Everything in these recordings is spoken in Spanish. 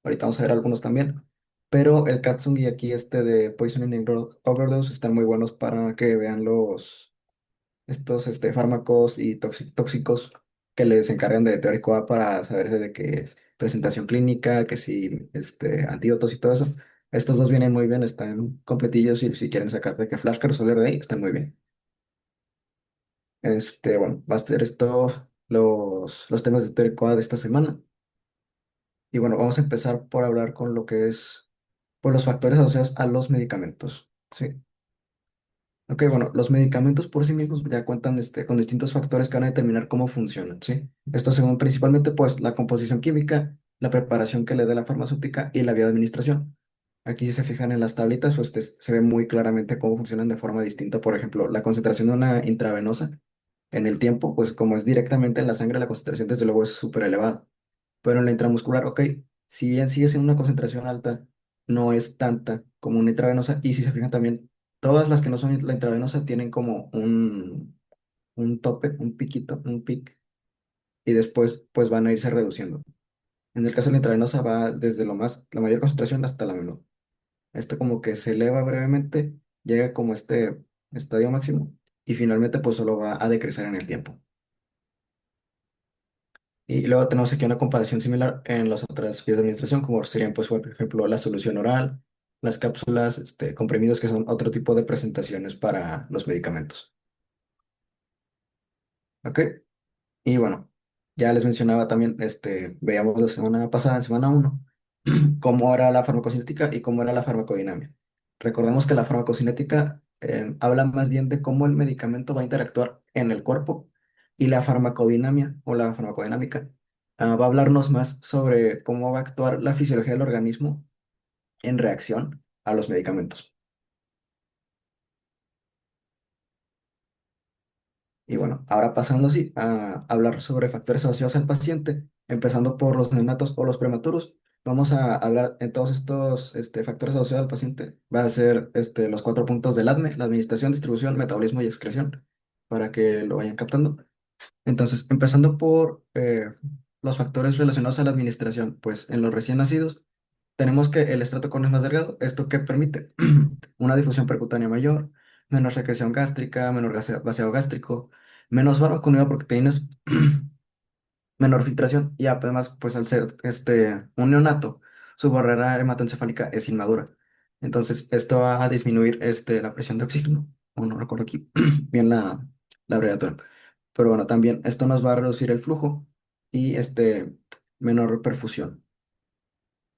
Ahorita vamos a ver algunos también. Pero el Katsung y aquí este de Poisoning and Drug Overdose están muy buenos para que vean estos fármacos y tóxicos que les encargan de teórico A para saberse de qué es presentación clínica, que si antídotos y todo eso. Estos dos vienen muy bien, están completillos y si quieren sacar de que flashcards o leer de ahí, están muy bien. Bueno, va a ser esto los temas de teórico A de esta semana. Y bueno, vamos a empezar por hablar con lo que es por los factores asociados a los medicamentos. Sí. Ok, bueno, los medicamentos por sí mismos ya cuentan con distintos factores que van a determinar cómo funcionan, ¿sí? Esto según principalmente pues la composición química, la preparación que le dé la farmacéutica y la vía de administración. Aquí si se fijan en las tablitas, pues se ve muy claramente cómo funcionan de forma distinta. Por ejemplo, la concentración de una intravenosa en el tiempo, pues como es directamente en la sangre, la concentración desde luego es súper elevada. Pero en la intramuscular, ok, si bien sigue siendo una concentración alta, no es tanta como una intravenosa. Y si se fijan también, todas las que no son la intravenosa tienen como un tope, un piquito, un pic, y después pues van a irse reduciendo. En el caso de la intravenosa va desde la mayor concentración hasta la menor. Esto como que se eleva brevemente, llega como este estadio máximo y finalmente pues solo va a decrecer en el tiempo. Y luego tenemos aquí una comparación similar en las otras vías de administración, como serían, pues, por ejemplo, la solución oral, las cápsulas, comprimidos, que son otro tipo de presentaciones para los medicamentos. ¿Ok? Y bueno, ya les mencionaba también, veíamos la semana pasada, en semana uno cómo era la farmacocinética y cómo era la farmacodinámica. Recordemos que la farmacocinética habla más bien de cómo el medicamento va a interactuar en el cuerpo y la farmacodinamia o la farmacodinámica va a hablarnos más sobre cómo va a actuar la fisiología del organismo en reacción a los medicamentos. Y bueno, ahora pasando así a hablar sobre factores asociados al paciente, empezando por los neonatos o los prematuros, vamos a hablar en todos estos factores asociados al paciente. Va a ser los cuatro puntos del ADME, la administración, distribución, metabolismo y excreción, para que lo vayan captando. Entonces, empezando por los factores relacionados a la administración, pues en los recién nacidos tenemos que el estrato córneo es más delgado, esto que permite una difusión percutánea mayor, menos secreción gástrica, menor vaciado gástrico, menos barro con proteínas, menor filtración y además, pues al ser un neonato, su barrera hematoencefálica es inmadura. Entonces, esto va a disminuir la presión de oxígeno, o no recuerdo aquí bien la abreviatura. Pero bueno, también esto nos va a reducir el flujo y menor perfusión.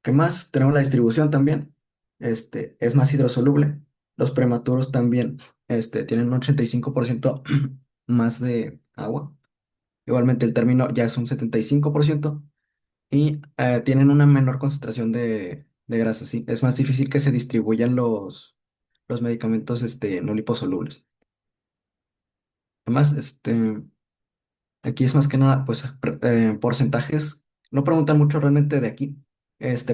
¿Qué más? Tenemos la distribución también. Es más hidrosoluble. Los prematuros también tienen un 85% más de agua. Igualmente el término ya es un 75% y tienen una menor concentración de grasa, ¿sí? Es más difícil que se distribuyan los medicamentos no liposolubles. Además, aquí es más que nada, pues, porcentajes. No preguntan mucho realmente de aquí,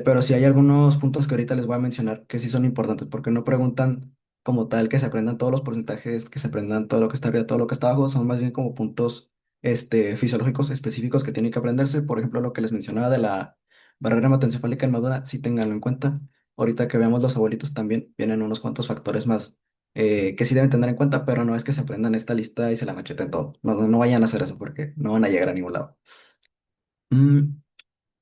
pero sí hay algunos puntos que ahorita les voy a mencionar que sí son importantes, porque no preguntan como tal que se aprendan todos los porcentajes, que se aprendan todo lo que está arriba, todo lo que está abajo, son más bien como puntos, fisiológicos específicos que tienen que aprenderse. Por ejemplo, lo que les mencionaba de la barrera hematoencefálica inmadura, sí tenganlo en cuenta. Ahorita que veamos los abuelitos también vienen unos cuantos factores más que sí deben tener en cuenta, pero no es que se aprendan esta lista y se la macheten todo. No, no vayan a hacer eso porque no van a llegar a ningún lado. Mm,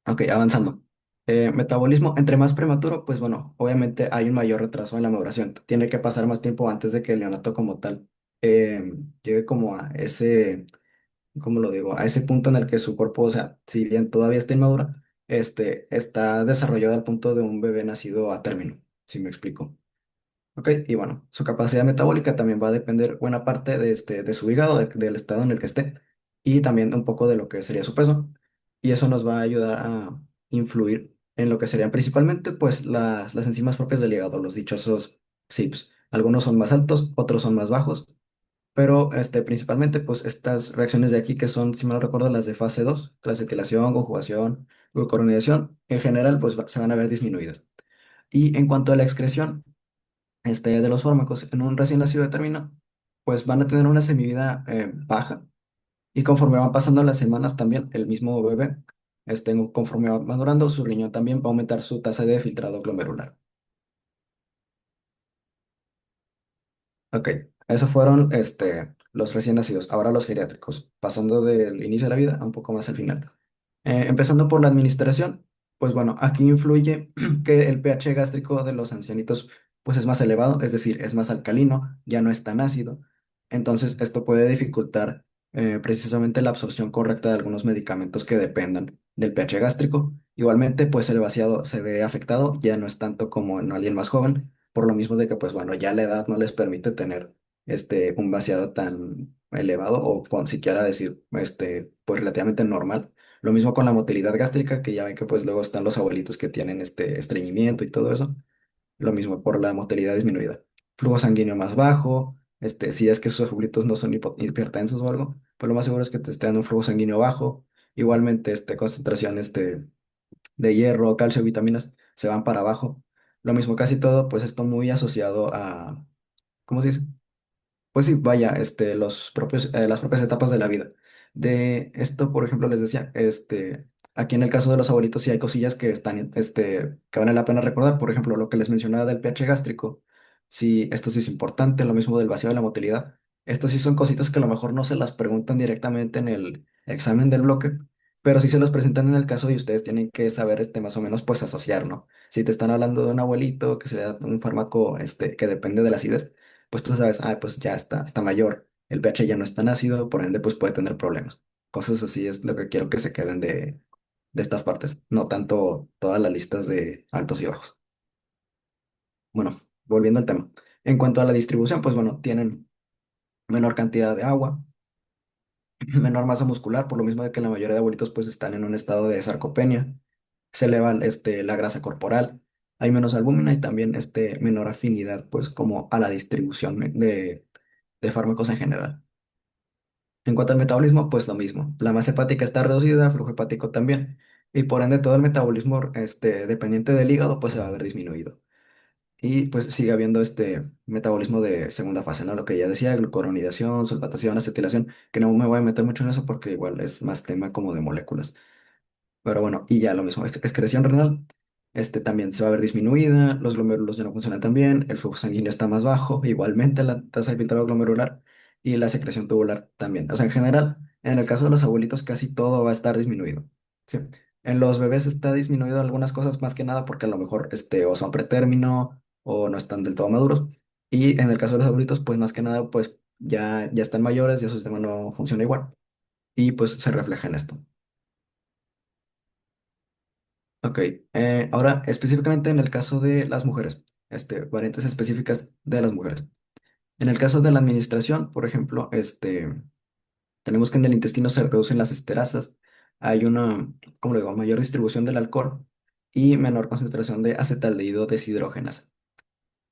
ok, avanzando. Metabolismo, entre más prematuro, pues bueno, obviamente hay un mayor retraso en la maduración. Tiene que pasar más tiempo antes de que el neonato como tal llegue como a ese, ¿cómo lo digo? A ese punto en el que su cuerpo, o sea, si bien todavía está inmadura, está desarrollado al punto de un bebé nacido a término, si me explico. Ok, y bueno, su capacidad metabólica también va a depender buena parte de su hígado, del estado en el que esté, y también un poco de lo que sería su peso. Y eso nos va a ayudar a influir en lo que serían principalmente pues las enzimas propias del hígado, los dichosos CYPs. Algunos son más altos, otros son más bajos, pero principalmente pues estas reacciones de aquí que son, si mal no recuerdo, las de fase 2, la acetilación, conjugación, glucuronidación, en general pues se van a ver disminuidas. Y en cuanto a la excreción, de los fármacos en un recién nacido de término, pues van a tener una semivida baja y conforme van pasando las semanas también el mismo bebé conforme va madurando, su riñón también va a aumentar su tasa de filtrado glomerular. Ok, esos fueron los recién nacidos. Ahora los geriátricos, pasando del inicio de la vida a un poco más al final. Empezando por la administración, pues bueno, aquí influye que el pH gástrico de los ancianitos pues es más elevado, es decir, es más alcalino, ya no es tan ácido. Entonces, esto puede dificultar precisamente la absorción correcta de algunos medicamentos que dependan del pH gástrico. Igualmente, pues el vaciado se ve afectado, ya no es tanto como en alguien más joven, por lo mismo de que, pues bueno, ya la edad no les permite tener un vaciado tan elevado o con siquiera decir, pues relativamente normal. Lo mismo con la motilidad gástrica, que ya ven que pues luego están los abuelitos que tienen este estreñimiento y todo eso. Lo mismo por la motilidad disminuida. Flujo sanguíneo más bajo, si es que sus abuelitos no son hipertensos o algo, pues lo más seguro es que te estén dando un flujo sanguíneo bajo. Igualmente, concentración de hierro, calcio, vitaminas se van para abajo. Lo mismo casi todo, pues esto muy asociado a, ¿cómo se dice? Pues sí, vaya, las propias etapas de la vida. De esto, por ejemplo, les decía, aquí en el caso de los abuelitos sí hay cosillas que están, que vale la pena recordar. Por ejemplo, lo que les mencionaba del pH gástrico, sí, esto sí es importante, lo mismo del vacío de la motilidad. Estas sí son cositas que a lo mejor no se las preguntan directamente en el examen del bloque, pero sí se los presentan en el caso y ustedes tienen que saber, más o menos, pues asociar, ¿no? Si te están hablando de un abuelito que se da un fármaco, que depende de la acidez, pues tú sabes, pues ya está mayor, el pH ya no es tan ácido, por ende pues puede tener problemas. Cosas así es lo que quiero que se queden de estas partes, no tanto todas las listas de altos y bajos. Bueno, volviendo al tema. En cuanto a la distribución, pues bueno, tienen menor cantidad de agua, menor masa muscular, por lo mismo de que la mayoría de abuelitos pues están en un estado de sarcopenia, se eleva la grasa corporal, hay menos albúmina y también menor afinidad pues como a la distribución de fármacos en general. En cuanto al metabolismo, pues lo mismo. La masa hepática está reducida, el flujo hepático también. Y por ende todo el metabolismo dependiente del hígado pues se va a ver disminuido. Y pues sigue habiendo este metabolismo de segunda fase, ¿no? Lo que ya decía, glucuronidación, sulfatación, acetilación, que no me voy a meter mucho en eso porque igual es más tema como de moléculas. Pero bueno, y ya lo mismo, excreción renal, también se va a ver disminuida, los glomérulos ya no funcionan tan bien, el flujo sanguíneo está más bajo, igualmente la tasa de filtrado glomerular y la secreción tubular también. O sea, en general, en el caso de los abuelitos, casi todo va a estar disminuido. ¿Sí? En los bebés está disminuido algunas cosas más que nada porque a lo mejor o son pretérmino o no están del todo maduros. Y en el caso de los abuelitos, pues más que nada, pues ya están mayores, ya su sistema no funciona igual. Y pues se refleja en esto. Ok, ahora específicamente en el caso de las mujeres, variantes específicas de las mujeres. En el caso de la administración, por ejemplo, tenemos que en el intestino se reducen las esterasas, hay una, como le digo, mayor distribución del alcohol y menor concentración de acetaldehído deshidrogenasa.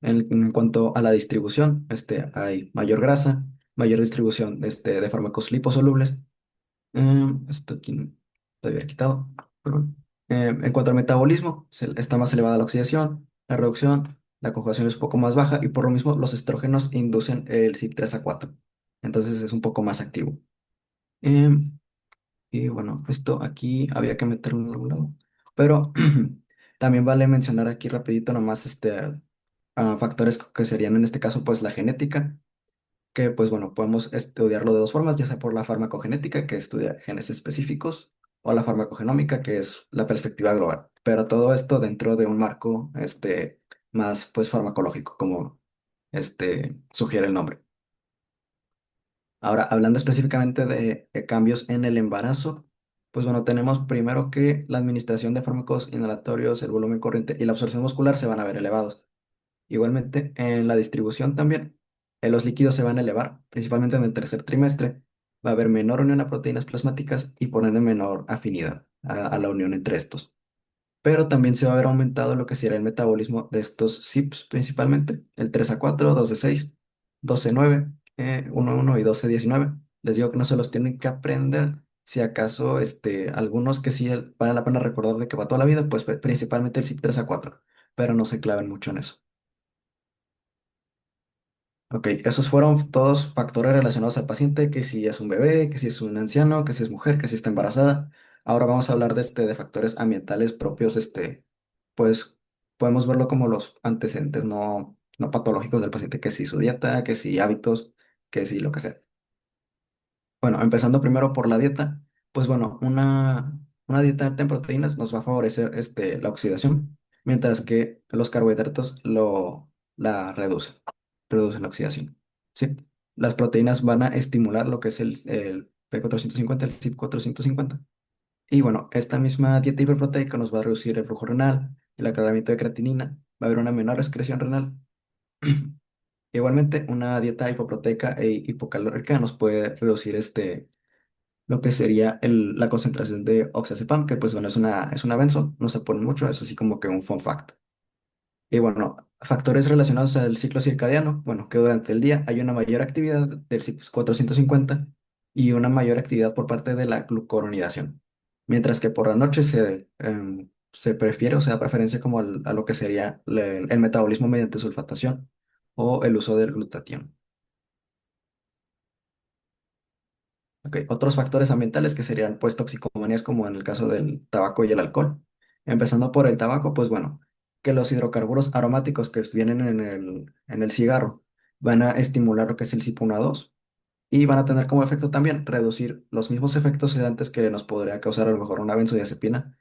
En cuanto a la distribución, hay mayor grasa, mayor distribución de fármacos liposolubles. Esto aquí lo había quitado, perdón. En cuanto al metabolismo, está más elevada la oxidación, la reducción, la conjugación es un poco más baja y por lo mismo los estrógenos inducen el CYP3A4. Entonces es un poco más activo. Em, y bueno, esto aquí había que meterlo en algún lado. Pero también vale mencionar aquí rapidito nomás factores que serían en este caso pues la genética, que pues bueno, podemos estudiarlo de dos formas, ya sea por la farmacogenética, que estudia genes específicos, o la farmacogenómica, que es la perspectiva global. Pero todo esto dentro de un marco más pues farmacológico, como sugiere el nombre. Ahora, hablando específicamente de cambios en el embarazo, pues bueno, tenemos primero que la administración de fármacos inhalatorios, el volumen corriente y la absorción muscular se van a ver elevados. Igualmente, en la distribución también, los líquidos se van a elevar, principalmente en el tercer trimestre. Va a haber menor unión a proteínas plasmáticas y por ende menor afinidad a la unión entre estos. Pero también se va a ver aumentado lo que sería el metabolismo de estos CYPs principalmente, el 3A4, 2D6, 12,9, 1,1 y 12,19. Les digo que no se los tienen que aprender. Si acaso algunos que sí vale la pena recordar de que va toda la vida, pues principalmente el CYP 3A4, pero no se claven mucho en eso. Ok, esos fueron todos factores relacionados al paciente, que si es un bebé, que si es un anciano, que si es mujer, que si está embarazada. Ahora vamos a hablar de factores ambientales propios, pues podemos verlo como los antecedentes no patológicos del paciente, que si su dieta, que si hábitos, que si lo que sea. Bueno, empezando primero por la dieta, pues bueno, una dieta alta en proteínas nos va a favorecer la oxidación, mientras que los carbohidratos la reducen la oxidación. ¿Sí? Las proteínas van a estimular lo que es el P450, el CYP450. Y bueno, esta misma dieta hiperproteica nos va a reducir el flujo renal, el aclaramiento de creatinina, va a haber una menor excreción renal. Igualmente, una dieta hipoproteica e hipocalórica nos puede reducir lo que sería la concentración de oxazepam, que pues bueno, es una benzo, no se pone mucho, es así como que un fun fact. Y bueno, factores relacionados al ciclo circadiano, bueno, que durante el día hay una mayor actividad del CYP450 y una mayor actividad por parte de la glucuronidación, mientras que por la noche se prefiere, o sea, preferencia como a lo que sería el metabolismo mediante sulfatación o el uso del glutatión. Ok, otros factores ambientales que serían pues toxicomanías como en el caso del tabaco y el alcohol. Empezando por el tabaco, pues bueno, que los hidrocarburos aromáticos que vienen en el cigarro van a estimular lo que es el CYP1A2 y van a tener como efecto también reducir los mismos efectos sedantes que nos podría causar a lo mejor una benzodiazepina.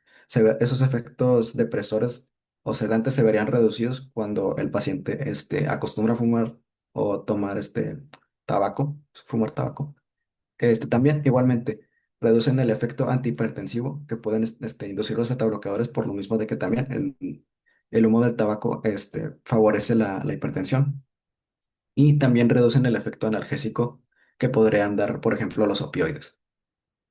Esos efectos depresores o sedantes se verían reducidos cuando el paciente acostumbra a fumar o tomar fumar tabaco. También, igualmente, reducen el efecto antihipertensivo que pueden inducir los betabloqueadores por lo mismo de que también el humo del tabaco favorece la hipertensión y también reducen el efecto analgésico que podrían dar, por ejemplo, los opioides.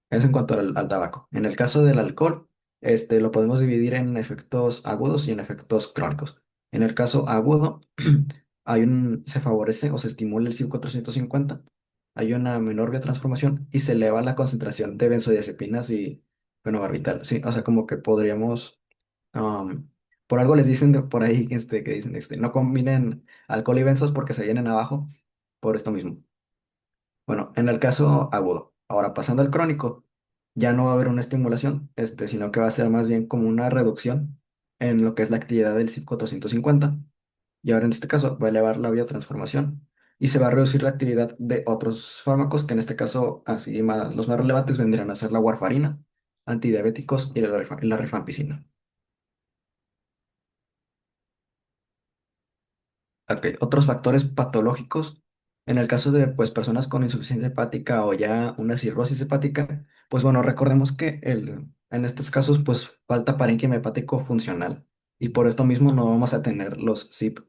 Eso en cuanto al tabaco. En el caso del alcohol, lo podemos dividir en efectos agudos y en efectos crónicos. En el caso agudo, se favorece o se estimula el CYP450, hay una menor biotransformación y se eleva la concentración de benzodiazepinas y fenobarbital. Sí, o sea, como que podríamos, um, por algo les dicen por ahí que dicen, no combinen alcohol y benzos porque se vienen abajo por esto mismo. Bueno, en el caso agudo. Ahora, pasando al crónico, ya no va a haber una estimulación, sino que va a ser más bien como una reducción en lo que es la actividad del CYP450. Y ahora en este caso va a elevar la biotransformación y se va a reducir la actividad de otros fármacos, que en este caso, así más, los más relevantes vendrían a ser la warfarina, antidiabéticos y la rifampicina. Ok, otros factores patológicos, en el caso de pues, personas con insuficiencia hepática o ya una cirrosis hepática, pues bueno, recordemos que en estos casos pues falta parénquima hepático funcional y por esto mismo no vamos a tener los CYP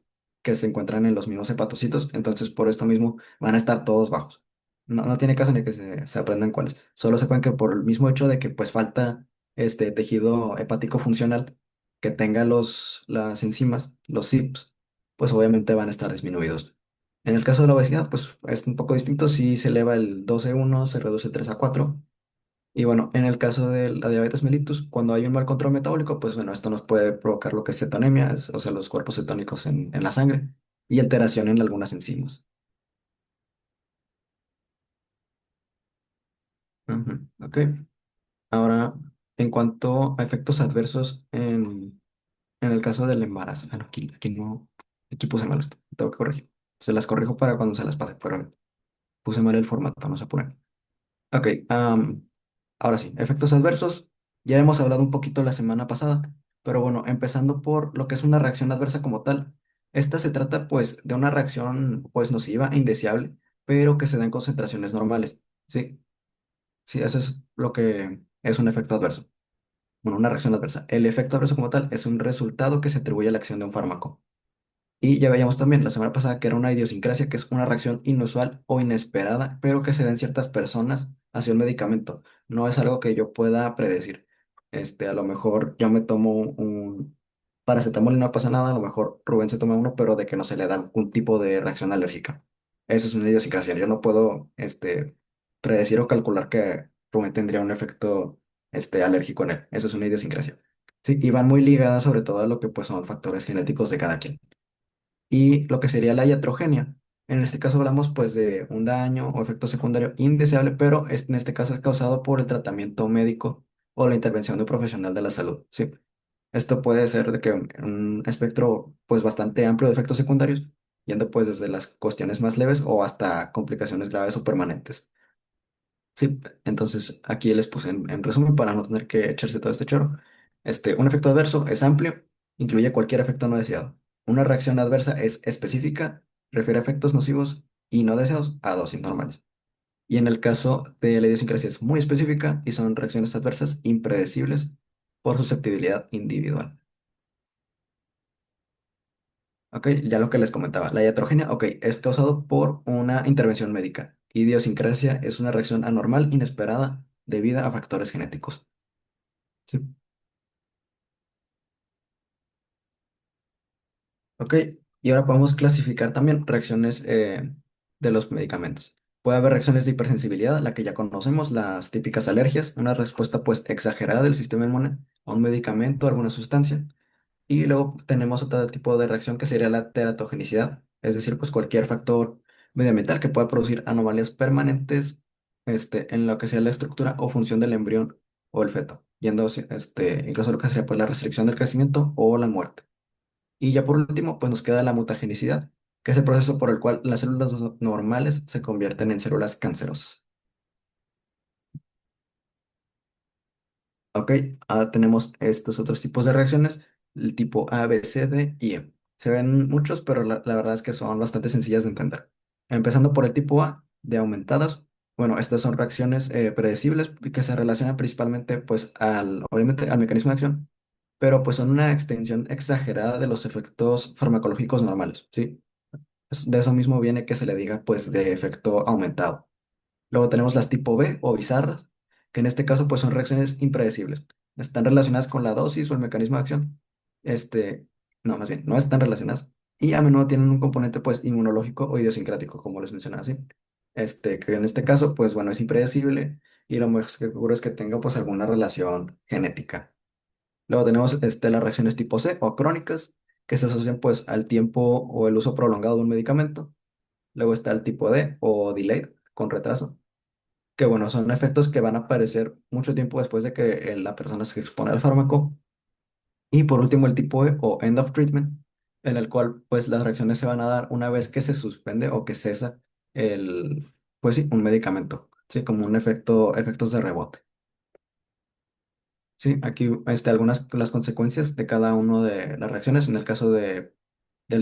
que se encuentran en los mismos hepatocitos, entonces por esto mismo van a estar todos bajos. No tiene caso ni que se aprendan cuáles, solo sepan que por el mismo hecho de que pues falta este tejido hepático funcional que tenga las enzimas, los CYPs, pues obviamente van a estar disminuidos. En el caso de la obesidad, pues es un poco distinto. Si se eleva el 12,1, se reduce el 3,4. Y bueno, en el caso de la diabetes mellitus, cuando hay un mal control metabólico, pues bueno, esto nos puede provocar lo que es cetonemia, o sea, los cuerpos cetónicos en la sangre y alteración en algunas enzimas. Ujú, ok. Ahora, en cuanto a efectos adversos en el caso del embarazo, bueno, aquí no, aquí puse mal esto, tengo que corregir. Se las corrijo para cuando se las pase, pero puse mal el formato, no se apuren. Ok, ahora sí, efectos adversos. Ya hemos hablado un poquito la semana pasada, pero bueno, empezando por lo que es una reacción adversa como tal. Esta se trata pues de una reacción pues nociva e indeseable, pero que se da en concentraciones normales. Sí, sí, eso es lo que es un efecto adverso. Bueno, una reacción adversa. El efecto adverso como tal es un resultado que se atribuye a la acción de un fármaco. Y ya veíamos también la semana pasada que era una idiosincrasia, que es una reacción inusual o inesperada, pero que se da en ciertas personas hacia un medicamento. No es algo que yo pueda predecir. A lo mejor yo me tomo un paracetamol y no pasa nada, a lo mejor Rubén se toma uno, pero de que no se le da algún tipo de reacción alérgica. Eso es una idiosincrasia. Yo no puedo, predecir o calcular que Rubén tendría un efecto, alérgico en él. Eso es una idiosincrasia. Sí, y van muy ligadas sobre todo a lo que pues son factores genéticos de cada quien y lo que sería la iatrogenia. En este caso hablamos pues de un daño o efecto secundario indeseable, pero en este caso es causado por el tratamiento médico o la intervención de un profesional de la salud. Sí. Esto puede ser de que un espectro pues bastante amplio de efectos secundarios, yendo pues desde las cuestiones más leves o hasta complicaciones graves o permanentes. Sí, entonces aquí les puse en resumen para no tener que echarse todo este choro. Un efecto adverso es amplio, incluye cualquier efecto no deseado. Una reacción adversa es específica, refiere a efectos nocivos y no deseados a dosis normales. Y en el caso de la idiosincrasia es muy específica y son reacciones adversas impredecibles por susceptibilidad individual. Ok, ya lo que les comentaba, la iatrogenia, ok, es causado por una intervención médica. Idiosincrasia es una reacción anormal, inesperada, debida a factores genéticos. Sí. Ok, y ahora podemos clasificar también reacciones de los medicamentos. Puede haber reacciones de hipersensibilidad, la que ya conocemos, las típicas alergias, una respuesta pues exagerada del sistema inmune a un medicamento, alguna sustancia. Y luego tenemos otro tipo de reacción que sería la teratogenicidad, es decir, pues cualquier factor medioambiental que pueda producir anomalías permanentes en lo que sea la estructura o función del embrión o el feto, yendo incluso lo que sería pues la restricción del crecimiento o la muerte. Y ya por último, pues nos queda la mutagenicidad, que es el proceso por el cual las células normales se convierten en células cancerosas. Ok, ahora tenemos estos otros tipos de reacciones, el tipo A, B, C, D y E. Se ven muchos, pero la verdad es que son bastante sencillas de entender. Empezando por el tipo A, de aumentadas. Bueno, estas son reacciones predecibles y que se relacionan principalmente, pues, obviamente, al mecanismo de acción, pero pues son una extensión exagerada de los efectos farmacológicos normales, ¿sí? De eso mismo viene que se le diga, pues, de efecto aumentado. Luego tenemos las tipo B o bizarras, que en este caso pues son reacciones impredecibles. Están relacionadas con la dosis o el mecanismo de acción. No, más bien, no están relacionadas. Y a menudo tienen un componente pues inmunológico o idiosincrático, como les mencionaba así. Que en este caso pues bueno, es impredecible y lo más seguro es que tenga pues alguna relación genética. Luego tenemos las reacciones tipo C o crónicas, que se asocian pues al tiempo o el uso prolongado de un medicamento. Luego está el tipo D o delayed, con retraso, que bueno, son efectos que van a aparecer mucho tiempo después de que la persona se expone al fármaco. Y por último, el tipo E o end of treatment, en el cual pues las reacciones se van a dar una vez que se suspende o que cesa pues sí, un medicamento, sí, como un efectos de rebote. Sí, aquí algunas las consecuencias de cada una de las reacciones. En el caso del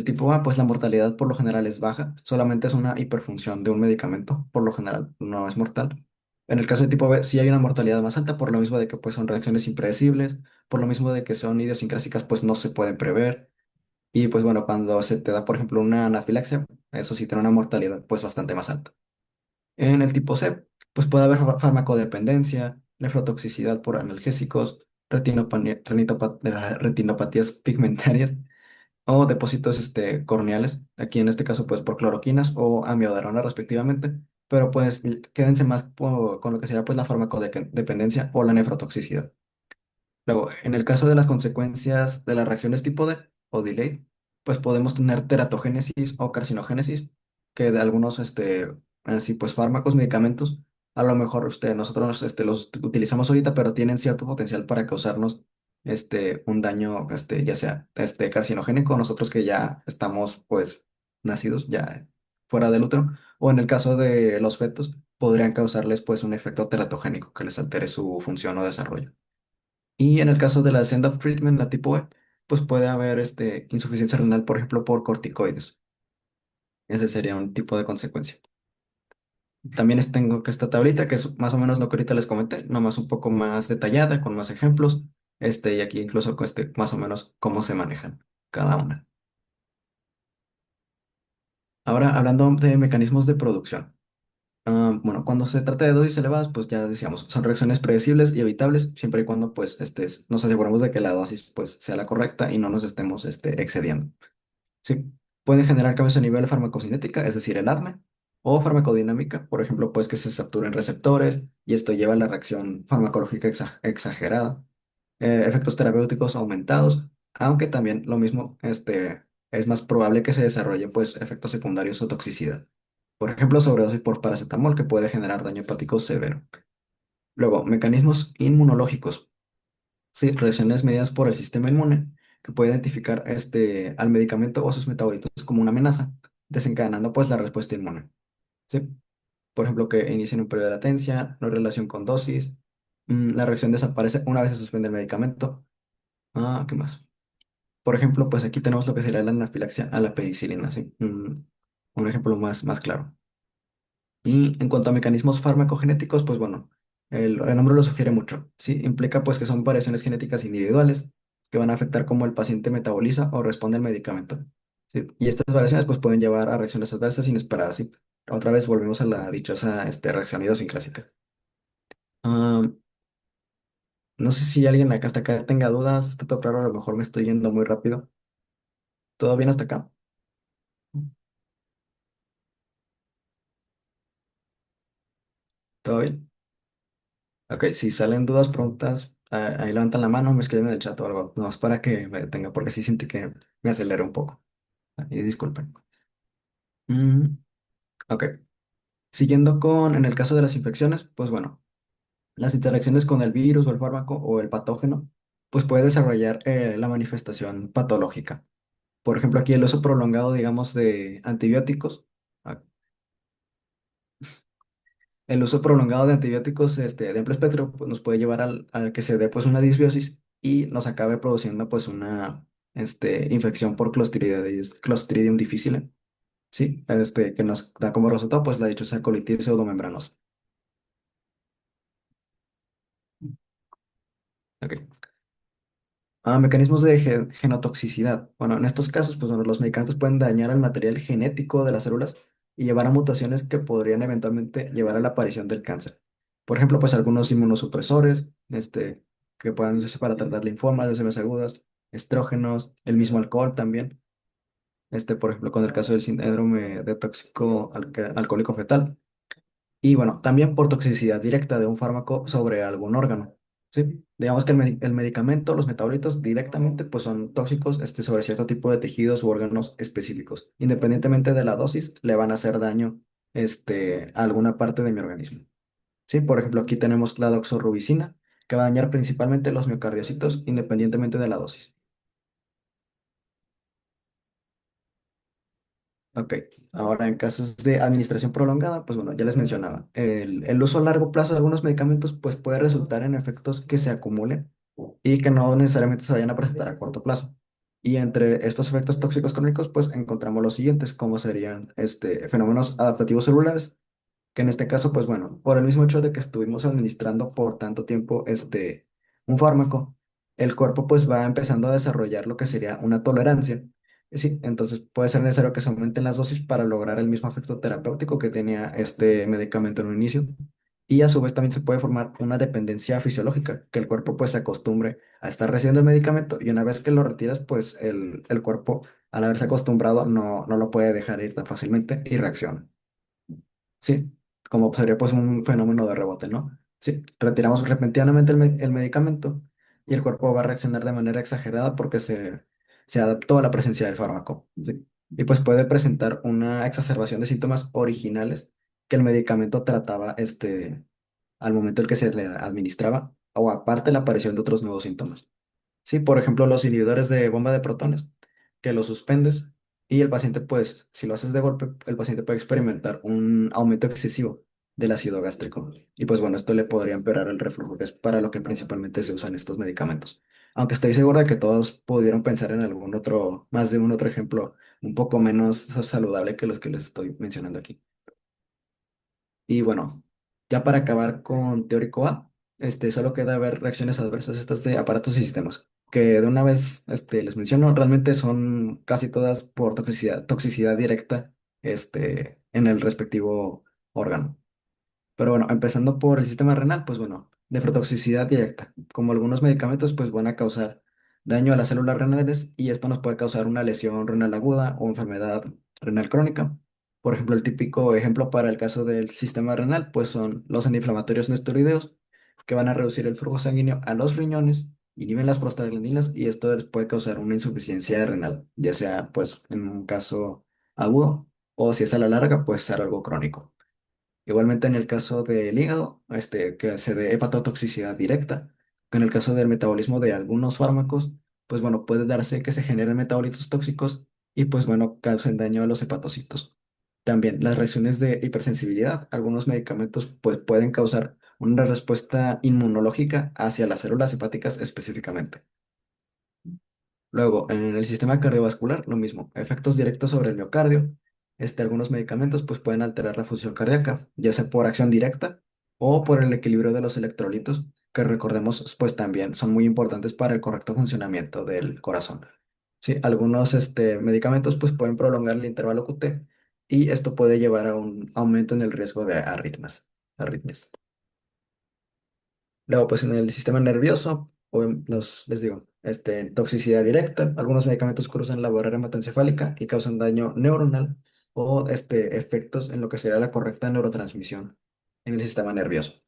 tipo A, pues la mortalidad por lo general es baja, solamente es una hiperfunción de un medicamento, por lo general no es mortal. En el caso del tipo B, sí hay una mortalidad más alta, por lo mismo de que pues son reacciones impredecibles, por lo mismo de que son idiosincrásicas, pues no se pueden prever. Y pues bueno, cuando se te da, por ejemplo, una anafilaxia, eso sí tiene una mortalidad pues bastante más alta. En el tipo C, pues puede haber farmacodependencia, nefrotoxicidad por analgésicos, retinopatías pigmentarias o depósitos corneales, aquí en este caso pues por cloroquinas o amiodarona respectivamente, pero pues quédense más con lo que sería pues la farmacodependencia o la nefrotoxicidad. Luego, en el caso de las consecuencias de las reacciones tipo D o delay, pues podemos tener teratogénesis o carcinogénesis, que de algunos así pues fármacos, medicamentos, a lo mejor nosotros los utilizamos ahorita, pero tienen cierto potencial para causarnos un daño, ya sea carcinogénico, nosotros que ya estamos pues nacidos ya fuera del útero, o en el caso de los fetos, podrían causarles pues un efecto teratogénico que les altere su función o desarrollo. Y en el caso de la end of treatment, la tipo E, pues puede haber insuficiencia renal, por ejemplo, por corticoides. Ese sería un tipo de consecuencia. También tengo que esta tablita, que es más o menos lo que ahorita les comenté, nomás un poco más detallada, con más ejemplos. Y aquí incluso con más o menos cómo se manejan cada una. Ahora, hablando de mecanismos de producción. Bueno, cuando se trata de dosis elevadas, pues ya decíamos, son reacciones predecibles y evitables, siempre y cuando pues nos aseguramos de que la dosis pues sea la correcta y no nos estemos excediendo. Sí, pueden generar cambios a nivel farmacocinética, es decir, el ADME, o farmacodinámica, por ejemplo, pues que se saturen receptores y esto lleva a la reacción farmacológica exagerada, efectos terapéuticos aumentados, aunque también lo mismo, es más probable que se desarrolle pues efectos secundarios o toxicidad. Por ejemplo, sobredosis por paracetamol que puede generar daño hepático severo. Luego, mecanismos inmunológicos. Sí, reacciones medidas por el sistema inmune que puede identificar al medicamento o sus metabolitos como una amenaza, desencadenando pues la respuesta inmune. ¿Sí? Por ejemplo, que inicien un periodo de latencia, no hay relación con dosis, la reacción desaparece una vez se suspende el medicamento. ¿Qué más? Por ejemplo, pues aquí tenemos lo que sería la anafilaxia a la penicilina, ¿sí? Un ejemplo más claro. Y en cuanto a mecanismos farmacogenéticos, pues bueno, el nombre lo sugiere mucho, ¿sí? Implica pues que son variaciones genéticas individuales que van a afectar cómo el paciente metaboliza o responde al medicamento, ¿sí? Y estas variaciones pues pueden llevar a reacciones adversas inesperadas, ¿sí? Otra vez volvemos a la dichosa reacción idiosincrásica. Ah, no sé si alguien acá hasta acá tenga dudas, está todo claro, a lo mejor me estoy yendo muy rápido. ¿Todo bien hasta acá? ¿Todo bien? Ok, si salen dudas, preguntas, ahí levantan la mano, me escriben en el chat o algo, no, es para que me detenga, porque sí siento que me acelera un poco. Y disculpen. Mm, ok, siguiendo con, en el caso de las infecciones, pues bueno, las interacciones con el virus o el fármaco o el patógeno, pues puede desarrollar la manifestación patológica. Por ejemplo, aquí el uso prolongado, digamos, de antibióticos. ah, El uso prolongado de antibióticos de amplio espectro pues, nos puede llevar al que se dé pues una disbiosis y nos acabe produciendo pues una infección por Clostridium difficile, ¿sí? Que nos da como resultado pues la dichosa colitis pseudomembranosa. Ok. Mecanismos de genotoxicidad. Bueno, en estos casos, pues bueno, los medicamentos pueden dañar el material genético de las células y llevar a mutaciones que podrían eventualmente llevar a la aparición del cáncer. Por ejemplo, pues algunos inmunosupresores, que puedan usarse para tratar linfomas, leucemias agudas, estrógenos, el mismo alcohol también. Por ejemplo, con el caso del síndrome de tóxico alcohólico fetal. Y bueno, también por toxicidad directa de un fármaco sobre algún órgano. ¿Sí? Digamos que el medicamento, los metabolitos directamente pues son tóxicos sobre cierto tipo de tejidos u órganos específicos. Independientemente de la dosis, le van a hacer daño a alguna parte de mi organismo. ¿Sí? Por ejemplo, aquí tenemos la doxorubicina, que va a dañar principalmente los miocardiocitos independientemente de la dosis. Ok, ahora en casos de administración prolongada, pues bueno, ya les mencionaba, el uso a largo plazo de algunos medicamentos pues puede resultar en efectos que se acumulen y que no necesariamente se vayan a presentar a corto plazo. Y entre estos efectos tóxicos crónicos pues encontramos los siguientes, como serían fenómenos adaptativos celulares, que en este caso, pues bueno, por el mismo hecho de que estuvimos administrando por tanto tiempo un fármaco, el cuerpo pues va empezando a desarrollar lo que sería una tolerancia. Sí, entonces puede ser necesario que se aumenten las dosis para lograr el mismo efecto terapéutico que tenía este medicamento en un inicio. Y a su vez también se puede formar una dependencia fisiológica, que el cuerpo pues se acostumbre a estar recibiendo el medicamento y una vez que lo retiras, pues el cuerpo al haberse acostumbrado no lo puede dejar ir tan fácilmente y reacciona. Sí, como sería pues un fenómeno de rebote, ¿no? Sí, retiramos repentinamente el medicamento y el cuerpo va a reaccionar de manera exagerada porque se adaptó a la presencia del fármaco, ¿sí? Y pues puede presentar una exacerbación de síntomas originales que el medicamento trataba al momento en que se le administraba o aparte la aparición de otros nuevos síntomas. Sí, por ejemplo, los inhibidores de bomba de protones, que los suspendes y el paciente, pues, si lo haces de golpe, el paciente puede experimentar un aumento excesivo del ácido gástrico. Y pues bueno, esto le podría empeorar el reflujo, que es para lo que principalmente se usan estos medicamentos. Aunque estoy seguro de que todos pudieron pensar en algún otro, más de un otro ejemplo un poco menos saludable que los que les estoy mencionando aquí. Y bueno, ya para acabar con teórico A, solo queda ver reacciones adversas estas de aparatos y sistemas, que de una vez les menciono, realmente son casi todas por toxicidad directa en el respectivo órgano. Pero bueno, empezando por el sistema renal, pues bueno, nefrotoxicidad directa. Como algunos medicamentos, pues van a causar daño a las células renales y esto nos puede causar una lesión renal aguda o enfermedad renal crónica. Por ejemplo, el típico ejemplo para el caso del sistema renal, pues son los antiinflamatorios no esteroideos, que van a reducir el flujo sanguíneo a los riñones, inhiben las prostaglandinas y esto les puede causar una insuficiencia renal, ya sea pues en un caso agudo o si es a la larga, pues ser algo crónico. Igualmente en el caso del hígado, que se dé hepatotoxicidad directa, que en el caso del metabolismo de algunos fármacos, pues bueno, puede darse que se generen metabolitos tóxicos y pues bueno, causen daño a los hepatocitos. También las reacciones de hipersensibilidad, algunos medicamentos pues pueden causar una respuesta inmunológica hacia las células hepáticas específicamente. Luego, en el sistema cardiovascular, lo mismo, efectos directos sobre el miocardio. Algunos medicamentos pues, pueden alterar la función cardíaca, ya sea por acción directa o por el equilibrio de los electrolitos, que recordemos, pues también son muy importantes para el correcto funcionamiento del corazón. Sí, algunos medicamentos pues, pueden prolongar el intervalo QT y esto puede llevar a un aumento en el riesgo de arritmias. Luego, pues en el sistema nervioso, les digo, toxicidad directa. Algunos medicamentos cruzan la barrera hematoencefálica y causan daño neuronal o efectos en lo que sería la correcta neurotransmisión en el sistema nervioso.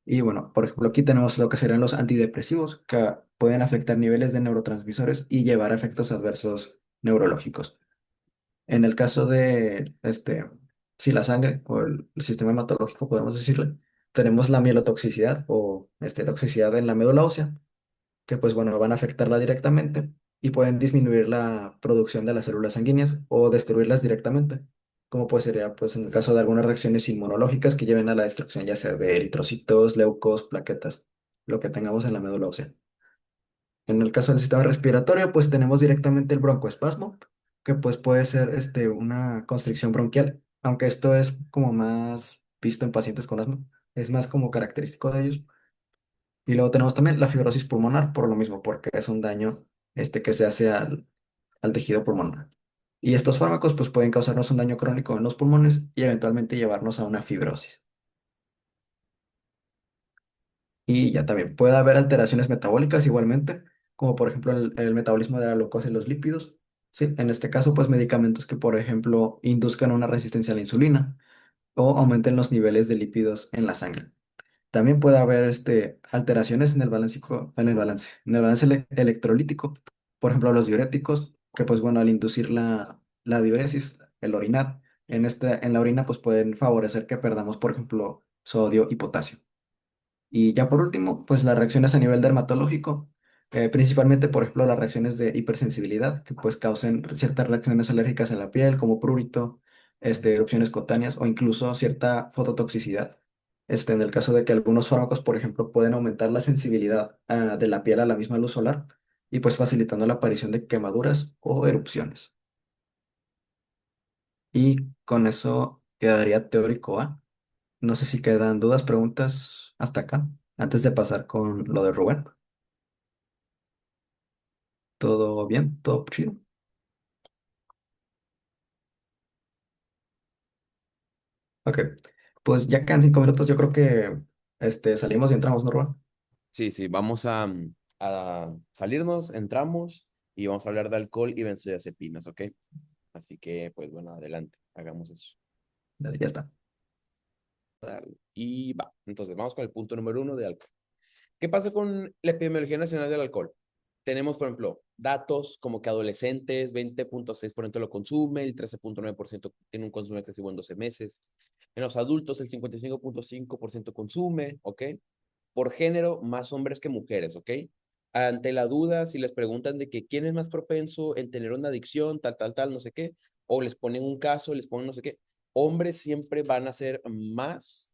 Y bueno, por ejemplo, aquí tenemos lo que serían los antidepresivos, que pueden afectar niveles de neurotransmisores y llevar a efectos adversos neurológicos. En el caso de si la sangre o el sistema hematológico, podemos decirle, tenemos la mielotoxicidad o toxicidad en la médula ósea, que pues bueno, van a afectarla directamente y pueden disminuir la producción de las células sanguíneas o destruirlas directamente, como pues sería pues en el caso de algunas reacciones inmunológicas que lleven a la destrucción ya sea de eritrocitos, leucos, plaquetas, lo que tengamos en la médula ósea. En el caso del sistema respiratorio, pues tenemos directamente el broncoespasmo, que pues puede ser una constricción bronquial, aunque esto es como más visto en pacientes con asma, es más como característico de ellos. Y luego tenemos también la fibrosis pulmonar por lo mismo, porque es un daño que se hace al tejido pulmonar. Y estos fármacos pues pueden causarnos un daño crónico en los pulmones y eventualmente llevarnos a una fibrosis. Y ya también puede haber alteraciones metabólicas igualmente, como por ejemplo el metabolismo de la glucosa y los lípidos. Sí, en este caso, pues medicamentos que, por ejemplo, induzcan una resistencia a la insulina o aumenten los niveles de lípidos en la sangre. También puede haber alteraciones en el balance, en el balance electrolítico, por ejemplo, los diuréticos, que pues bueno, al inducir la diuresis, el orinar, en la orina pues pueden favorecer que perdamos, por ejemplo, sodio y potasio. Y ya por último, pues las reacciones a nivel dermatológico, principalmente, por ejemplo, las reacciones de hipersensibilidad, que pues causen ciertas reacciones alérgicas en la piel, como prurito, erupciones cutáneas o incluso cierta fototoxicidad. En el caso de que algunos fármacos, por ejemplo, pueden aumentar la sensibilidad de la piel a la misma luz solar y pues facilitando la aparición de quemaduras o erupciones. Y con eso quedaría teórico A. No sé si quedan dudas, preguntas hasta acá, antes de pasar con lo de Rubén. ¿Todo bien? ¿Todo chido? Ok, pues ya quedan 5 minutos, yo creo que salimos y entramos, ¿no, Rubén? Sí, sí, vamos a salirnos, entramos y vamos a hablar de alcohol y benzodiazepinas, ¿ok? Así que, pues bueno, adelante, hagamos eso. Dale, ya está. Dale. Y va, entonces vamos con el punto número uno de alcohol. ¿Qué pasa con la epidemiología nacional del alcohol? Tenemos, por ejemplo, datos como que adolescentes, 20,6% lo consume, el 13,9% tiene un consumo excesivo en 12 meses. En los adultos, el 55,5% consume, ¿ok? Por género, más hombres que mujeres, ¿ok? Ante la duda, si les preguntan de que quién es más propenso en tener una adicción, tal, no sé qué, o les ponen un caso, les ponen no sé qué, hombres siempre van a ser más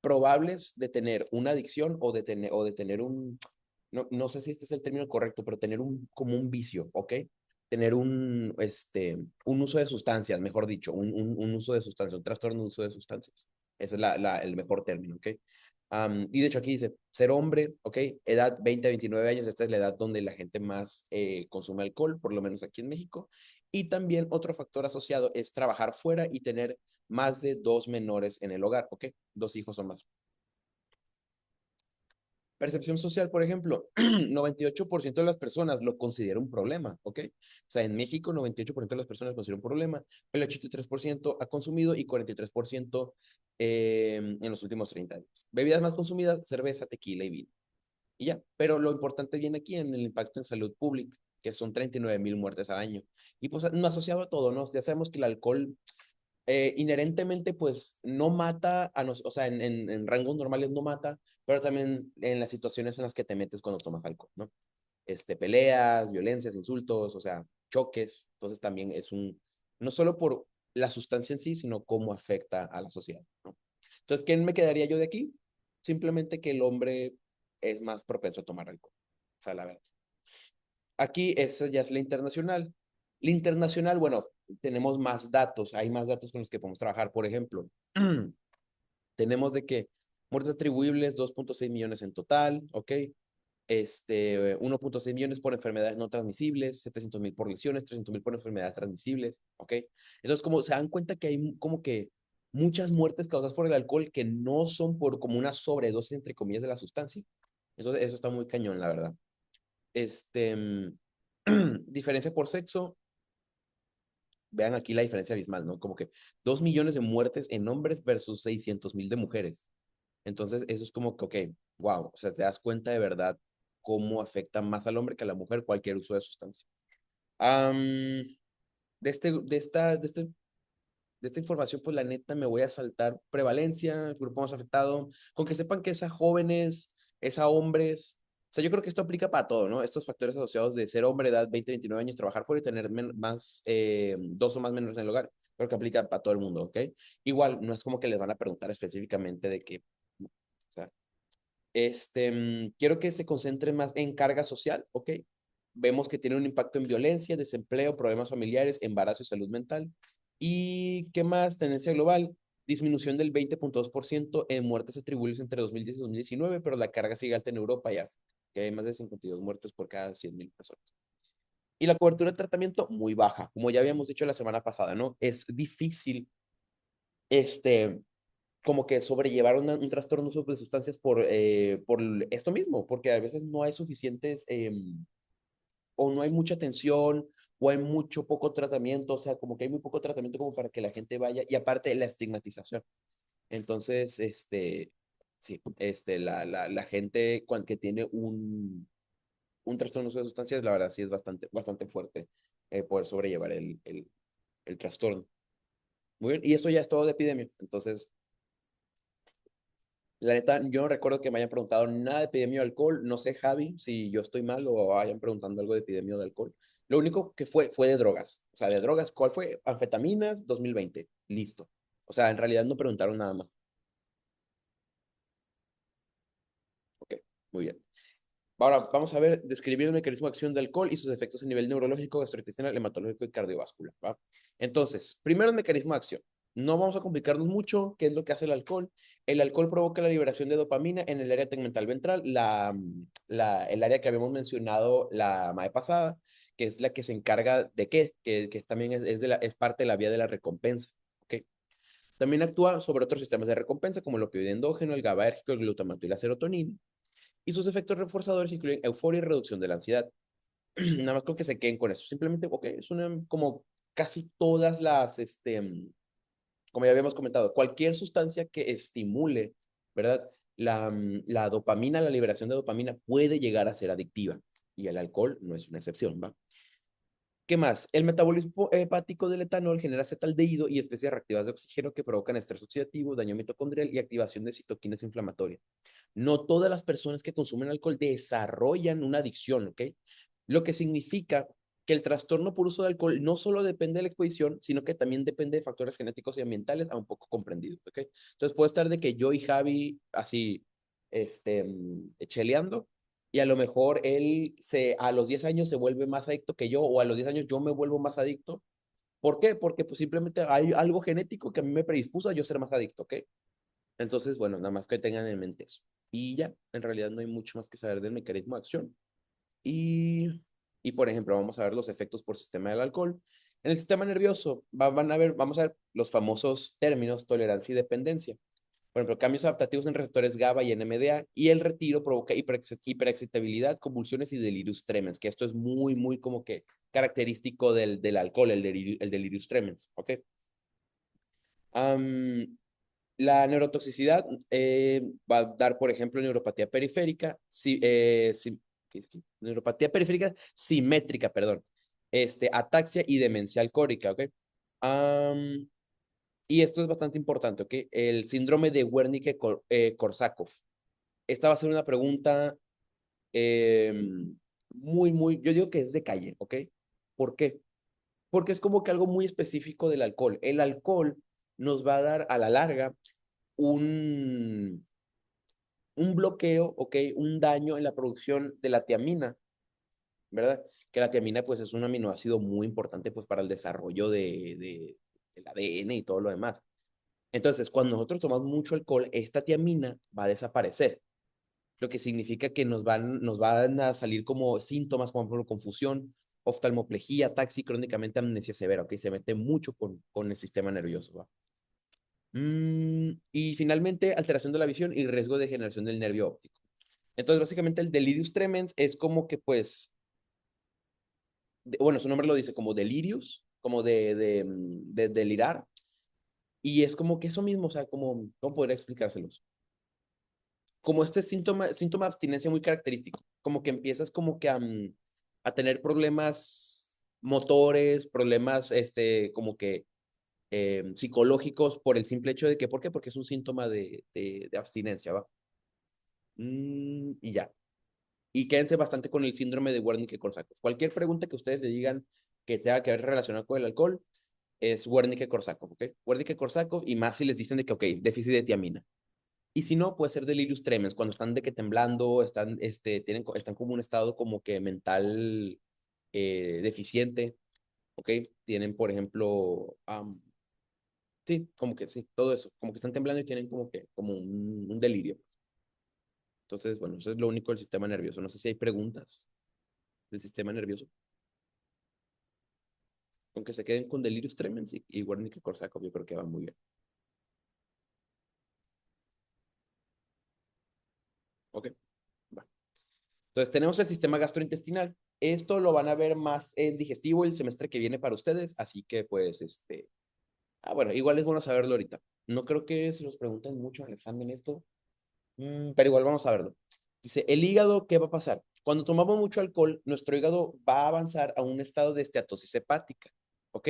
probables de tener una adicción o de tener un, no sé si este es el término correcto, pero tener como un vicio, ¿ok? Tener un uso de sustancias, mejor dicho, un uso de sustancias, un trastorno de uso de sustancias. Ese es el mejor término, ¿ok? Y de hecho aquí dice, ser hombre, ¿ok? Edad 20 a 29 años, esta es la edad donde la gente más consume alcohol, por lo menos aquí en México. Y también otro factor asociado es trabajar fuera y tener más de dos menores en el hogar, ¿ok? Dos hijos o más. Percepción social, por ejemplo, 98% de las personas lo considera un problema, ¿ok? O sea, en México 98% de las personas lo considera un problema, el 83% ha consumido y 43% en los últimos 30 años. Bebidas más consumidas, cerveza, tequila y vino. Y ya, pero lo importante viene aquí en el impacto en salud pública, que son 39,000 muertes al año. Y pues no asociado a todo, ¿no? Ya sabemos que el alcohol inherentemente, pues, no mata o sea, en rangos normales no mata, pero también en las situaciones en las que te metes cuando tomas alcohol, ¿no? Peleas, violencias, insultos, o sea, choques. Entonces también es no solo por la sustancia en sí, sino cómo afecta a la sociedad, ¿no? Entonces, ¿qué me quedaría yo de aquí? Simplemente que el hombre es más propenso a tomar alcohol. O sea, la verdad. Aquí eso ya es la internacional. La internacional, bueno, tenemos más datos, hay más datos con los que podemos trabajar. Por ejemplo, tenemos de que muertes atribuibles 2.6 millones en total, ¿ok? 1.6 millones por enfermedades no transmisibles, 700,000 por lesiones, 300,000 por enfermedades transmisibles, ¿ok? Entonces, como se dan cuenta que hay como que muchas muertes causadas por el alcohol que no son por como una sobredosis, entre comillas, de la sustancia. Entonces, eso está muy cañón, la verdad. Este, diferencia por sexo, vean aquí la diferencia abismal, ¿no? Como que 2 millones de muertes en hombres versus 600,000 de mujeres. Entonces, eso es como que, ok, wow, o sea, te das cuenta de verdad cómo afecta más al hombre que a la mujer cualquier uso de sustancia. Am, de esta información, pues la neta me voy a saltar prevalencia, el grupo más afectado, con que sepan que es a jóvenes, es a hombres. O sea, yo creo que esto aplica para todo, ¿no? Estos factores asociados de ser hombre, edad 20, 29 años, trabajar fuera y tener más, dos o más menores en el hogar, creo que aplica para todo el mundo, ¿ok? Igual, no es como que les van a preguntar específicamente de qué, o sea, quiero que se concentre más en carga social, ¿ok? Vemos que tiene un impacto en violencia, desempleo, problemas familiares, embarazo y salud mental. ¿Y qué más? Tendencia global, disminución del 20.2% en muertes atribuibles entre 2010 y 2019, pero la carga sigue alta en Europa ya, que hay más de 52 muertos por cada 100,000 personas. Y la cobertura de tratamiento muy baja, como ya habíamos dicho la semana pasada, ¿no? Es difícil, este, como que sobrellevar un trastorno sobre sustancias por esto mismo, porque a veces no hay suficientes o no hay mucha atención o hay mucho poco tratamiento, o sea, como que hay muy poco tratamiento como para que la gente vaya y aparte la estigmatización. Entonces, sí, la gente que tiene un trastorno sobre sustancias, la verdad sí es bastante, bastante fuerte poder sobrellevar el trastorno. Muy bien, y eso ya es todo de epidemia. Entonces, la neta, yo no recuerdo que me hayan preguntado nada de epidemia de alcohol. No sé, Javi, si yo estoy mal o hayan preguntado algo de epidemia de alcohol. Lo único que fue de drogas. O sea, de drogas, ¿cuál fue? Anfetaminas, 2020. Listo. O sea, en realidad no preguntaron nada más. Ok, muy bien. Ahora vamos a ver, describir el mecanismo de acción del alcohol y sus efectos a nivel neurológico, gastrointestinal, hematológico y cardiovascular, ¿va? Entonces, primero el mecanismo de acción. No vamos a complicarnos mucho. ¿Qué es lo que hace el alcohol? El alcohol provoca la liberación de dopamina en el área tegmental ventral, el área que habíamos mencionado la vez pasada, que es la que se encarga de qué, que también es parte de la vía de la recompensa. ¿Ok? También actúa sobre otros sistemas de recompensa como el opioide endógeno, el GABAérgico, el glutamato y la serotonina y sus efectos reforzadores incluyen euforia y reducción de la ansiedad. Nada más creo que se queden con eso. Simplemente, ok, es como casi todas como ya habíamos comentado, cualquier sustancia que estimule, ¿verdad? La dopamina, la liberación de dopamina puede llegar a ser adictiva y el alcohol no es una excepción, ¿va? ¿Qué más? El metabolismo hepático del etanol genera acetaldehído y especies reactivas de oxígeno que provocan estrés oxidativo, daño mitocondrial y activación de citoquinas inflamatorias. No todas las personas que consumen alcohol desarrollan una adicción, ¿ok? Lo que significa que el trastorno por uso de alcohol no solo depende de la exposición, sino que también depende de factores genéticos y ambientales a un poco comprendidos, ¿ok? Entonces puede estar de que yo y Javi así, cheleando, y a lo mejor a los 10 años se vuelve más adicto que yo, o a los 10 años yo me vuelvo más adicto. ¿Por qué? Porque pues simplemente hay algo genético que a mí me predispuso a yo ser más adicto, ¿ok? Entonces, bueno, nada más que tengan en mente eso. Y ya, en realidad no hay mucho más que saber del mecanismo de acción. Y, y por ejemplo, vamos a ver los efectos por sistema del alcohol. En el sistema nervioso, vamos a ver los famosos términos tolerancia y dependencia. Por ejemplo, cambios adaptativos en receptores GABA y NMDA, y el retiro provoca hiperexcitabilidad, convulsiones y delirium tremens, que esto es muy, muy como que característico del alcohol, el delirium tremens, ¿ok? Am, la neurotoxicidad va a dar, por ejemplo, neuropatía periférica, neuropatía periférica simétrica, perdón, ataxia y demencia alcohólica, ¿ok? Am, Y esto es bastante importante, ¿ok? El síndrome de Wernicke-Korsakoff. Esta va a ser una pregunta eh, yo digo que es de calle, ¿ok? ¿Por qué? Porque es como que algo muy específico del alcohol. El alcohol nos va a dar a la larga un, un bloqueo, ¿ok? Un daño en la producción de la tiamina, ¿verdad? Que la tiamina pues es un aminoácido muy importante pues para el desarrollo del ADN y todo lo demás. Entonces, cuando nosotros tomamos mucho alcohol, esta tiamina va a desaparecer, lo que significa que nos van a salir como síntomas, como por ejemplo confusión, oftalmoplejía, taxi, crónicamente amnesia severa, ¿ok? Se mete mucho con el sistema nervioso, ¿va? Y finalmente, alteración de la visión y riesgo de generación del nervio óptico. Entonces, básicamente el delirius tremens es como que, pues, bueno, su nombre lo dice como delirius, como de delirar, y es como que eso mismo, o sea, como, ¿cómo podría explicárselos? Como este síntoma de abstinencia muy característico, como que empiezas como que a tener problemas motores, problemas, como que psicológicos por el simple hecho de que, ¿por qué? Porque es un síntoma de abstinencia, ¿va? Y ya. Y quédense bastante con el síndrome de Wernicke-Korsakoff. Cualquier pregunta que ustedes le digan que tenga que ver relacionada con el alcohol es Wernicke-Korsakoff, ¿ok? Wernicke-Korsakoff y más si les dicen de que, ok, déficit de tiamina. Y si no, puede ser delirius tremens, cuando están de que temblando, están como un estado como que mental deficiente, ¿ok? Tienen, por ejemplo, sí, como que sí, todo eso, como que están temblando y tienen como que, como un delirio. Entonces, bueno, eso es lo único del sistema nervioso. No sé si hay preguntas del sistema nervioso. Con que se queden con delirius tremens y Wernicke-Korsakoff, yo creo que va muy bien. ¿Ok? Va. Entonces, tenemos el sistema gastrointestinal. Esto lo van a ver más en digestivo el semestre que viene para ustedes, así que pues, bueno, igual es bueno saberlo ahorita. No creo que se los pregunten mucho en el examen esto, pero igual vamos a verlo. Dice, el hígado, ¿qué va a pasar? Cuando tomamos mucho alcohol, nuestro hígado va a avanzar a un estado de esteatosis hepática, ¿ok?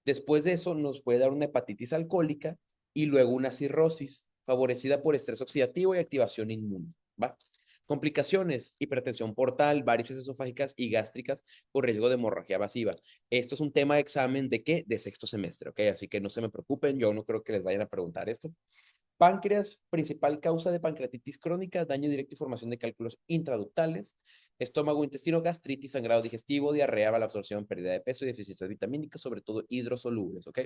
Después de eso nos puede dar una hepatitis alcohólica y luego una cirrosis, favorecida por estrés oxidativo y activación inmune, ¿va? Complicaciones, hipertensión portal, varices esofágicas y gástricas por riesgo de hemorragia masiva. Esto es un tema de examen de qué? De sexto semestre, ¿ok? Así que no se me preocupen, yo no creo que les vayan a preguntar esto. Páncreas, principal causa de pancreatitis crónica, daño directo y formación de cálculos intraductales. Estómago, intestino, gastritis, sangrado digestivo, diarrea, malabsorción, pérdida de peso y deficiencias vitamínicas, sobre todo hidrosolubles, ¿ok?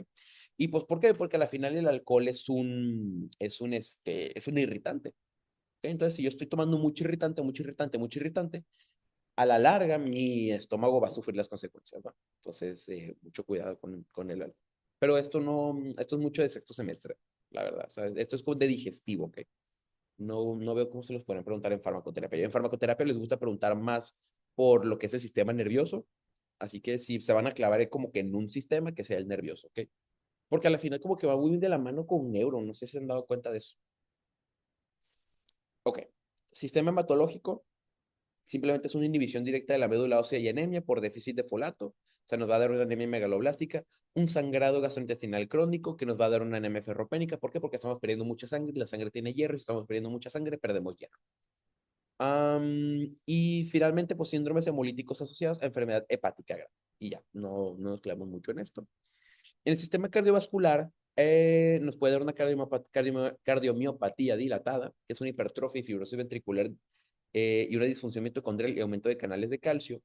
Y pues, ¿por qué? Porque al final el alcohol es un irritante, ¿ok? Entonces, si yo estoy tomando mucho irritante, mucho irritante, mucho irritante, a la larga mi estómago va a sufrir las consecuencias, ¿va? Entonces, mucho cuidado con el alcohol. Pero esto no, esto es mucho de sexto semestre, la verdad. O sea, esto es como de digestivo, ¿ok? No veo cómo se los pueden preguntar en farmacoterapia. En farmacoterapia les gusta preguntar más por lo que es el sistema nervioso. Así que si se van a clavar como que en un sistema que sea el nervioso, ¿ok? Porque al final como que va muy de la mano con neuro. No sé si se han dado cuenta de eso. Ok. Sistema hematológico simplemente es una inhibición directa de la médula ósea y anemia por déficit de folato. O sea, nos va a dar una anemia megaloblástica, un sangrado gastrointestinal crónico que nos va a dar una anemia ferropénica. ¿Por qué? Porque estamos perdiendo mucha sangre, la sangre tiene hierro, y si estamos perdiendo mucha sangre, perdemos hierro. Y finalmente, pues síndromes hemolíticos asociados a enfermedad hepática grave. Y ya, no nos clavamos mucho en esto. En el sistema cardiovascular, nos puede dar una cardiomiopatía dilatada, que es una hipertrofia y fibrosis ventricular y una disfunción mitocondrial y aumento de canales de calcio,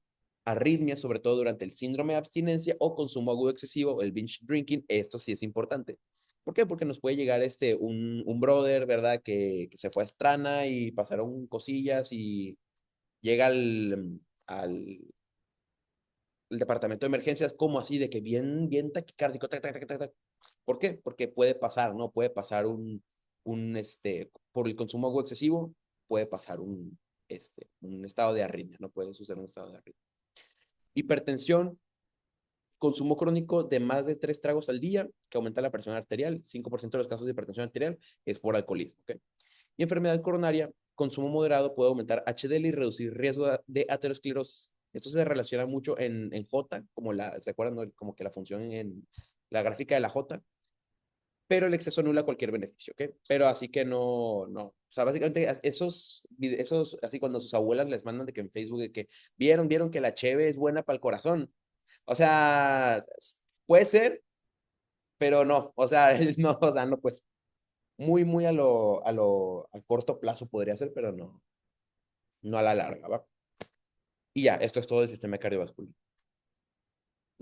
arritmia, sobre todo durante el síndrome de abstinencia o consumo agudo excesivo, el binge drinking, esto sí es importante. ¿Por qué? Porque nos puede llegar un brother, ¿verdad? Que se fue a Estrana y pasaron cosillas y llega al el departamento de emergencias como así, de que bien taquicárdico, tac, tac, tac, tac, tac. ¿Por qué? Porque puede pasar, ¿no? Puede pasar por el consumo de agua excesivo, puede pasar un estado de arritmia, ¿no? Puede suceder un estado de arritmia. Hipertensión, consumo crónico de más de 3 tragos al día, que aumenta la presión arterial. 5% de los casos de hipertensión arterial es por alcoholismo, ¿ok? Y enfermedad coronaria, consumo moderado puede aumentar HDL y reducir riesgo de aterosclerosis. Esto se relaciona mucho en J, ¿se acuerdan? ¿No? Como que la función en la gráfica de la J, pero el exceso anula cualquier beneficio, ¿ok? Pero así que no. O sea, básicamente esos, así cuando sus abuelas les mandan de que en Facebook, de que vieron que la cheve es buena para el corazón. O sea, puede ser, pero no. O sea, no, o sea, no, pues, muy a corto plazo podría ser, pero no a la larga, ¿va? Y ya, esto es todo el sistema cardiovascular.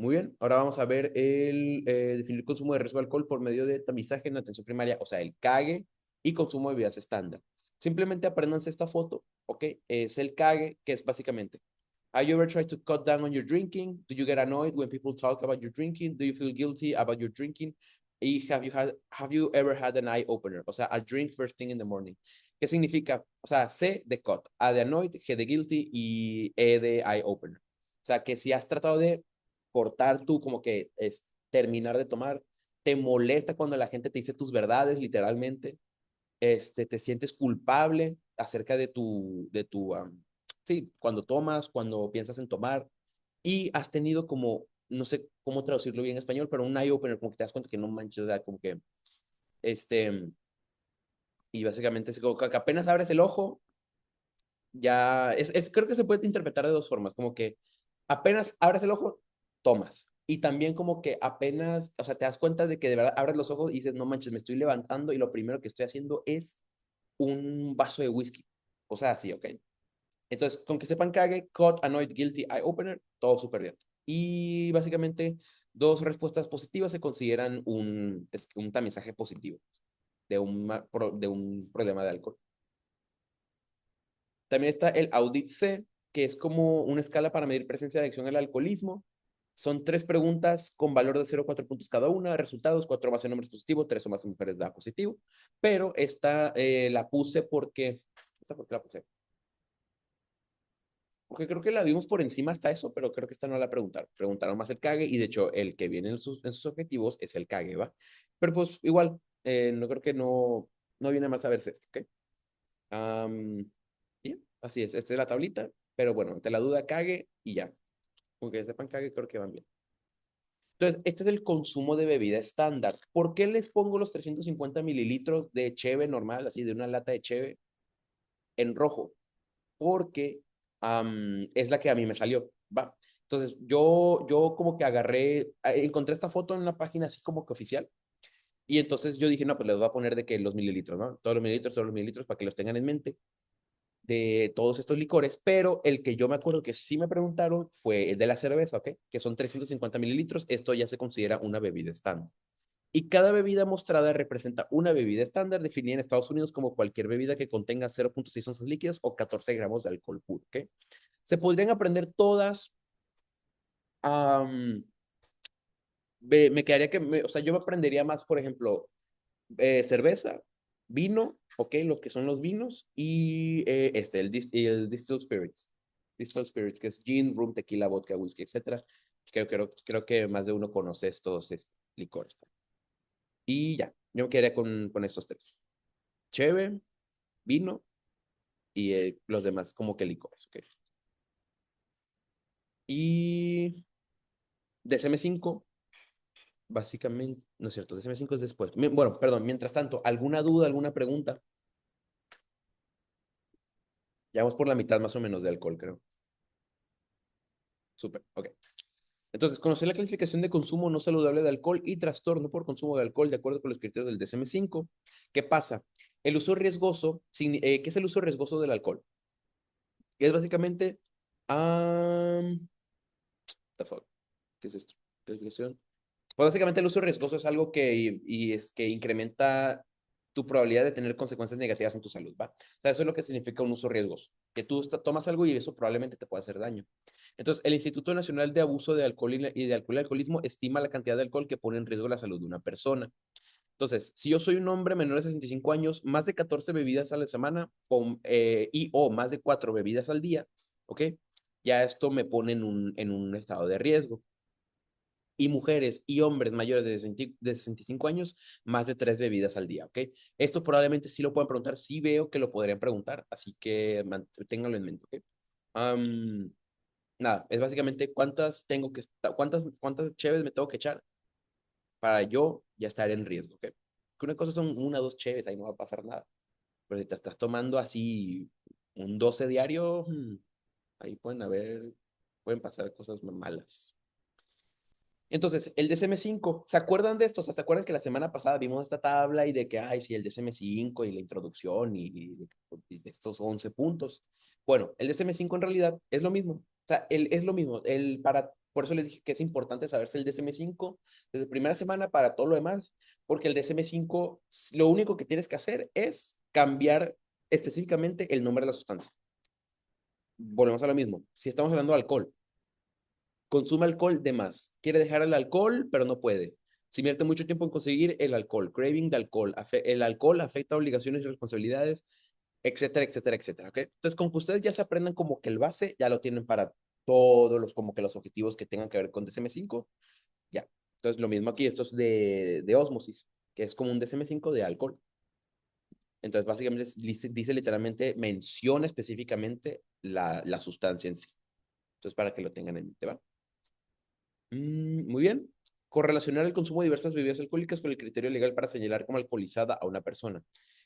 Muy bien, ahora vamos a ver definir el consumo de riesgo de alcohol por medio de tamizaje en atención primaria, o sea, el CAGE y consumo de bebidas estándar. Simplemente apréndanse esta foto, ¿ok? Es el CAGE, que es básicamente, have you ever tried to cut down on your drinking? Do you get annoyed when people talk about your drinking? Do you feel guilty about your drinking? Y have you ever had an eye opener? O sea, a drink first thing in the morning. ¿Qué significa? O sea, C de cut, A de annoyed, G de guilty y E de eye opener. O sea, que si has tratado de cortar tú, como que es terminar de tomar, te molesta cuando la gente te dice tus verdades, literalmente, te sientes culpable acerca sí, cuando tomas, cuando piensas en tomar, y has tenido como, no sé cómo traducirlo bien en español, pero un eye opener, como que te das cuenta que no manches, o sea, como que, este, y básicamente es como que apenas abres el ojo, ya, creo que se puede interpretar de dos formas, como que apenas abres el ojo, tomas. Y también como que apenas, o sea, te das cuenta de que de verdad abres los ojos y dices, no manches, me estoy levantando y lo primero que estoy haciendo es un vaso de whisky. O sea, así, ¿ok? Entonces, con que sepan cague, caught, annoyed, guilty, eye opener, todo súper bien. Y básicamente, dos respuestas positivas se consideran un tamizaje positivo de un problema de alcohol. También está el Audit C, que es como una escala para medir presencia de adicción al alcoholismo. Son tres preguntas con valor de 0 a 4 puntos cada una. Resultados, 4 más en hombres positivo, 3 o más en mujeres da positivo. Pero esta la puse porque... ¿Esta por qué la puse? Porque creo que la vimos por encima hasta eso, pero creo que esta no la preguntaron. Preguntaron más el cague y de hecho el que viene en sus objetivos es el cague, ¿va? Pero pues igual, no creo que no viene más a verse esto, ¿ok? Y así es, esta es la tablita, pero bueno, ante la duda cague y ya. Aunque sepan cague, creo que van bien. Entonces, este es el consumo de bebida estándar. ¿Por qué les pongo los 350 mililitros de cheve normal, así de una lata de cheve, en rojo? Porque es la que a mí me salió, ¿va? Entonces, yo como que encontré esta foto en una página así como que oficial, y entonces yo dije, no, pues les voy a poner de que los mililitros, ¿no? Todos los mililitros, para que los tengan en mente de todos estos licores, pero el que yo me acuerdo que sí me preguntaron fue el de la cerveza, ¿ok? Que son 350 mililitros, esto ya se considera una bebida estándar. Y cada bebida mostrada representa una bebida estándar definida en Estados Unidos como cualquier bebida que contenga 0.6 onzas líquidas o 14 gramos de alcohol puro, ¿ok? Se podrían aprender todas. am, me quedaría o sea, yo me aprendería más, por ejemplo, cerveza, vino, ¿ok? Lo que son los vinos y el Distilled Spirits. Distilled Spirits, que es gin, rum, tequila, vodka, whisky, etcétera. Creo que más de uno conoce estos licores. Y ya, yo me quedaría con estos tres. Cheve, vino y los demás como que licores, ¿ok? Y DSM-5, básicamente, no es cierto, DSM-5 es después. Bueno, perdón, mientras tanto, ¿alguna duda, alguna pregunta? Ya vamos por la mitad más o menos de alcohol, creo. Súper, ok. Entonces, conocer la clasificación de consumo no saludable de alcohol y trastorno por consumo de alcohol de acuerdo con los criterios del DSM-5. ¿Qué pasa? El uso riesgoso, ¿qué es el uso riesgoso del alcohol? Es básicamente, the fuck, ¿qué es esto? Clasificación. Pues básicamente el uso riesgoso es algo y es que incrementa tu probabilidad de tener consecuencias negativas en tu salud, ¿va? O sea, eso es lo que significa un uso riesgoso, que tú tomas algo y eso probablemente te puede hacer daño. Entonces, el Instituto Nacional de Abuso de Alcohol y Alcoholismo estima la cantidad de alcohol que pone en riesgo la salud de una persona. Entonces, si yo soy un hombre menor de 65 años, más de 14 bebidas a la semana o más de 4 bebidas al día, ¿ok? Ya esto me pone en un estado de riesgo y mujeres y hombres mayores de 65 años, más de 3 bebidas al día, ¿ok? Esto probablemente sí lo puedan preguntar, sí veo que lo podrían preguntar, así que ténganlo en mente, ¿ok? Am, nada, es básicamente cuántas cheves me tengo que echar para yo ya estar en riesgo, ¿ok? Que una cosa son una o dos cheves, ahí no va a pasar nada. Pero si te estás tomando así un 12 diario, ahí pueden pasar cosas malas. Entonces, el DSM-5, ¿se acuerdan de esto? O sea, ¿se acuerdan que la semana pasada vimos esta tabla y de que, ay, sí, el DSM-5 y la introducción y de estos 11 puntos? Bueno, el DSM-5 en realidad es lo mismo. O sea, es lo mismo. Por eso les dije que es importante saberse el DSM-5 desde primera semana para todo lo demás, porque el DSM-5, lo único que tienes que hacer es cambiar específicamente el nombre de la sustancia. Volvemos a lo mismo. Si estamos hablando de alcohol, consume alcohol de más. Quiere dejar el alcohol, pero no puede. Se invierte mucho tiempo en conseguir el alcohol, craving de alcohol. El alcohol afecta obligaciones y responsabilidades, etcétera, etcétera, etcétera. ¿Ok? Entonces, con que ustedes ya se aprendan como que el base, ya lo tienen para todos los, como que los objetivos que tengan que ver con DSM-5, ya. Entonces, lo mismo aquí, esto es de osmosis, que es como un DSM-5 de alcohol. Entonces, básicamente dice literalmente, menciona específicamente la sustancia en sí. Entonces, para que lo tengan en mente, ¿va? Muy bien. Correlacionar el consumo de diversas bebidas alcohólicas con el criterio legal para señalar como alcoholizada a una persona.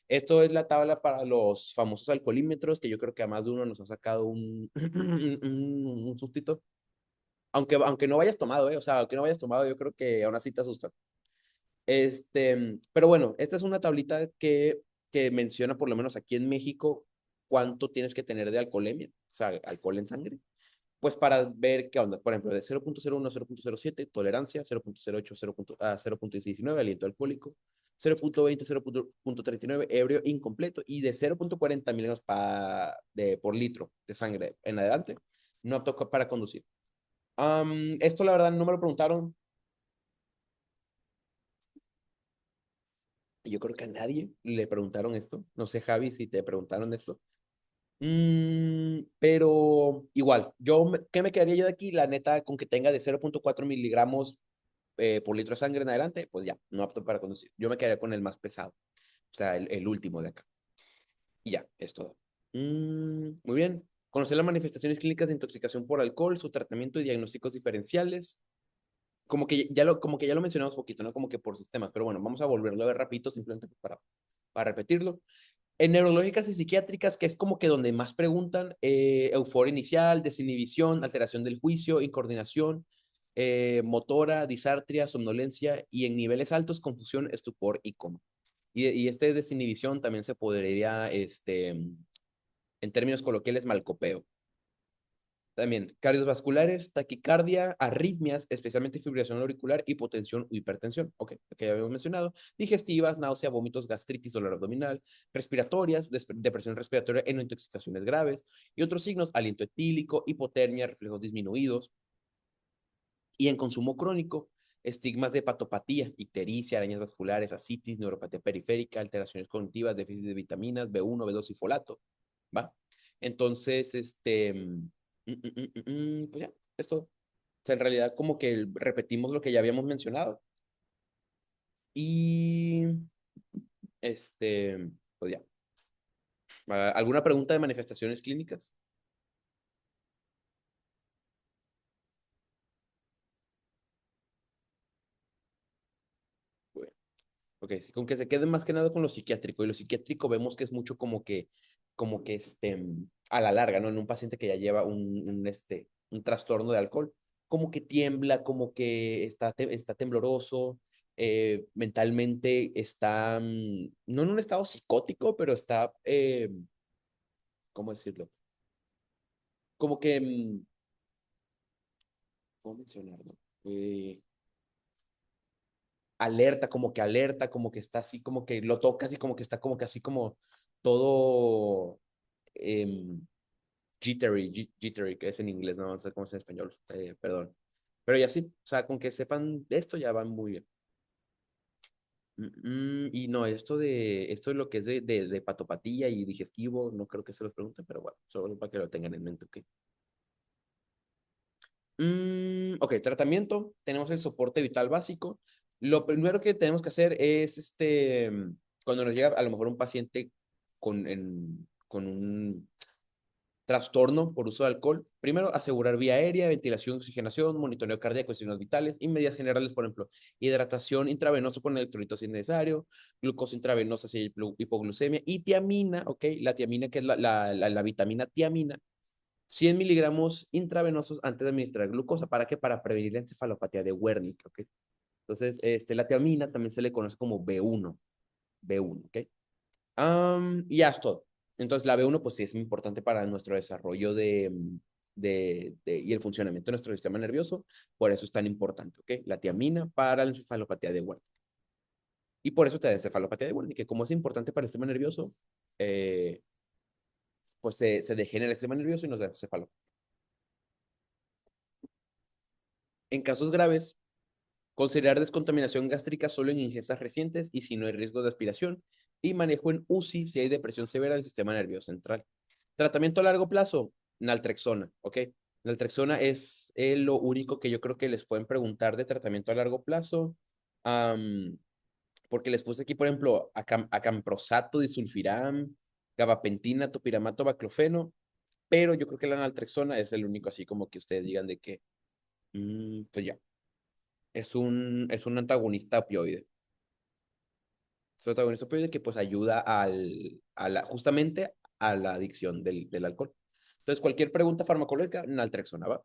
Esto es la tabla para los famosos alcoholímetros, que yo creo que a más de uno nos ha sacado un sustito. Aunque no vayas tomado, ¿eh? O sea, aunque no vayas tomado, yo creo que aún así te asusta. Pero bueno, esta es una tablita que menciona, por lo menos aquí en México, cuánto tienes que tener de alcoholemia, o sea, alcohol en sangre pues para ver qué onda. Por ejemplo, de 0.01 a 0.07, tolerancia, 0.08, 0.19, aliento alcohólico, 0.20, 0.39, ebrio incompleto, y de 0.40 miligramos por litro de sangre en adelante, no apto para conducir. Esto la verdad no me lo preguntaron. Yo creo que a nadie le preguntaron esto. No sé, Javi, si te preguntaron esto. Pero igual, ¿qué me quedaría yo de aquí? La neta, con que tenga de 0.4 miligramos por litro de sangre en adelante, pues ya, no apto para conducir. Yo me quedaría con el más pesado, o sea, el último de acá. Y ya, es todo. Muy bien. Conocer las manifestaciones clínicas de intoxicación por alcohol, su tratamiento y diagnósticos diferenciales. Como que ya lo mencionamos poquito, ¿no? Como que por sistemas, pero bueno, vamos a volverlo a ver rapidito, simplemente para repetirlo. En neurológicas y psiquiátricas, que es como que donde más preguntan, euforia inicial, desinhibición, alteración del juicio, incoordinación, motora, disartria, somnolencia y en niveles altos, confusión, estupor y coma. Y este desinhibición también se podría, en términos coloquiales, malcopeo. También cardiovasculares, taquicardia, arritmias, especialmente fibrilación auricular, hipotensión o hipertensión. Ok, que ya habíamos mencionado. Digestivas, náusea, vómitos, gastritis, dolor abdominal, respiratorias, depresión respiratoria en intoxicaciones graves y otros signos, aliento etílico, hipotermia, reflejos disminuidos. Y en consumo crónico, estigmas de hepatopatía, ictericia, arañas vasculares, ascitis, neuropatía periférica, alteraciones cognitivas, déficit de vitaminas, B1, B2 y folato. ¿Va? Entonces, pues ya, esto. O sea, en realidad como que repetimos lo que ya habíamos mencionado. Y, pues ya. ¿Alguna pregunta de manifestaciones clínicas? Bueno, ok, sí, con que se queden más que nada con lo psiquiátrico. Y lo psiquiátrico vemos que es mucho como que a la larga, ¿no? En un paciente que ya lleva un trastorno de alcohol, como que tiembla, como que está tembloroso, mentalmente está, no en un estado psicótico, pero está, ¿cómo decirlo? Como que, ¿cómo mencionarlo? Eh, alerta, como que está así, como que lo tocas y como que está como que así como todo em, jittery, que es en inglés, no sé cómo es en español, perdón. Pero ya sí, o sea, con que sepan de esto ya van muy bien. Y no, esto de lo que es de patopatía y digestivo, no creo que se los pregunten, pero bueno, solo para que lo tengan en mente, ¿ok? Ok, tratamiento. Tenemos el soporte vital básico. Lo primero que tenemos que hacer es, cuando nos llega a lo mejor un paciente con un Trastorno por uso de alcohol. Primero, asegurar vía aérea, ventilación, oxigenación, monitoreo cardíaco y signos vitales. Y medidas generales, por ejemplo, hidratación intravenosa con electrolitos si es necesario, glucosa intravenosa si hay hipoglucemia y tiamina, ¿ok? La tiamina, que es la vitamina tiamina, 100 miligramos intravenosos antes de administrar glucosa. ¿Para qué? Para prevenir la encefalopatía de Wernicke, ¿ok? Entonces, la tiamina también se le conoce como B1, B1, ¿ok? Y ya es todo. Entonces, la B1, pues sí es importante para nuestro desarrollo y el funcionamiento de nuestro sistema nervioso. Por eso es tan importante, ¿ok? La tiamina para la encefalopatía de Wernicke. Y por eso te da encefalopatía de Wernicke, que como es importante para el sistema nervioso, eh, pues se degenera el sistema nervioso y nos da encefalopatía. En casos graves, considerar descontaminación gástrica solo en ingestas recientes y si no hay riesgo de aspiración. Y manejo en UCI si hay depresión severa del sistema nervioso central. Tratamiento a largo plazo, naltrexona, ¿ok? Naltrexona es lo único que yo creo que les pueden preguntar de tratamiento a largo plazo. am, Porque les puse aquí, por ejemplo, acamprosato, disulfiram, gabapentina, topiramato, baclofeno. Pero yo creo que la naltrexona es el único así como que ustedes digan de que, pues ya, es un antagonista opioide. Es un antagonista opioide que pues ayuda justamente a la adicción del alcohol. Entonces, cualquier pregunta farmacológica, naltrexona, ¿va?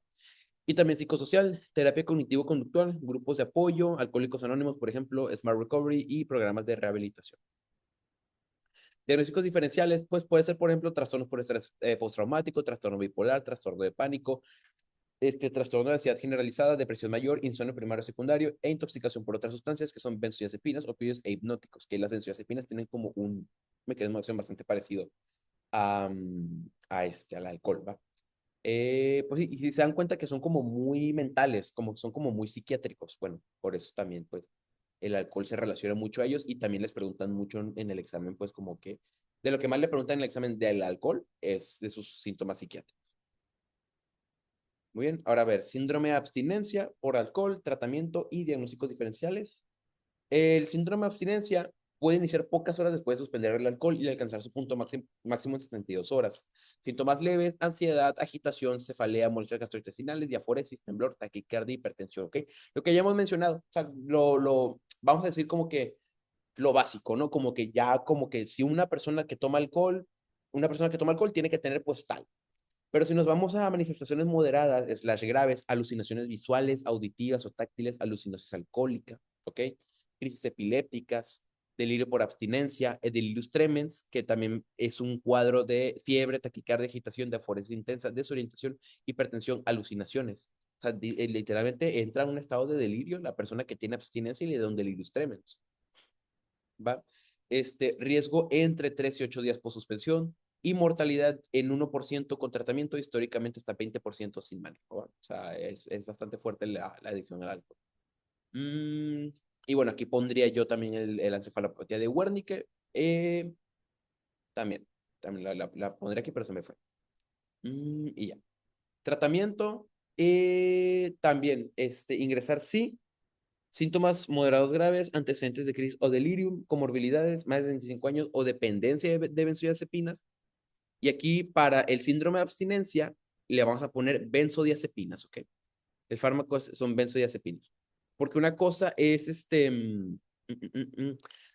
Y también psicosocial, terapia cognitivo-conductual, grupos de apoyo, alcohólicos anónimos, por ejemplo, Smart Recovery y programas de rehabilitación. Diagnósticos diferenciales, pues puede ser, por ejemplo, trastornos por estrés postraumático, trastorno bipolar, trastorno de pánico, trastorno de ansiedad generalizada, depresión mayor, insomnio primario o secundario e intoxicación por otras sustancias que son benzodiazepinas, opioides e hipnóticos, que las benzodiazepinas tienen como un mecanismo de acción bastante parecido al alcohol, ¿va? Pues sí, y si se dan cuenta que son como muy mentales, como son como muy psiquiátricos, bueno, por eso también, pues, el alcohol se relaciona mucho a ellos y también les preguntan mucho en el examen, pues, como que, de lo que más le preguntan en el examen del alcohol es de sus síntomas psiquiátricos. Muy bien, ahora a ver, síndrome de abstinencia por alcohol, tratamiento y diagnósticos diferenciales. El síndrome de abstinencia puede iniciar pocas horas después de suspender el alcohol y alcanzar su punto máximo en 72 horas. Síntomas leves, ansiedad, agitación, cefalea, molestias gastrointestinales, diaforesis, temblor, taquicardia, hipertensión, ¿ok? Lo que ya hemos mencionado, o sea, vamos a decir como que lo básico, ¿no? Como que ya, como que si una persona que toma alcohol tiene que tener pues tal. Pero si nos vamos a manifestaciones moderadas, slash graves, alucinaciones visuales, auditivas o táctiles, alucinosis alcohólica, ¿ok? Crisis epilépticas, delirio por abstinencia, delirium tremens, que también es un cuadro de fiebre, taquicardia, agitación, diaforesis intensa, desorientación, hipertensión, alucinaciones. O sea, literalmente entra en un estado de delirio la persona que tiene abstinencia y le da un delirium tremens. ¿Va? Riesgo entre 3 y 8 días por suspensión y mortalidad en 1% con tratamiento, históricamente hasta 20% sin manejo. ¿Va? O sea, es bastante fuerte la adicción al alcohol. Mm, y bueno, aquí pondría yo también el encefalopatía de Wernicke. También, también la pondría aquí, pero se me fue. Y ya. Tratamiento, también, ingresar sí. Síntomas moderados graves, antecedentes de crisis o delirium, comorbilidades, más de 25 años o dependencia de benzodiazepinas. Y aquí para el síndrome de abstinencia le vamos a poner benzodiazepinas, ¿ok? El fármaco son benzodiazepinas. Porque una cosa es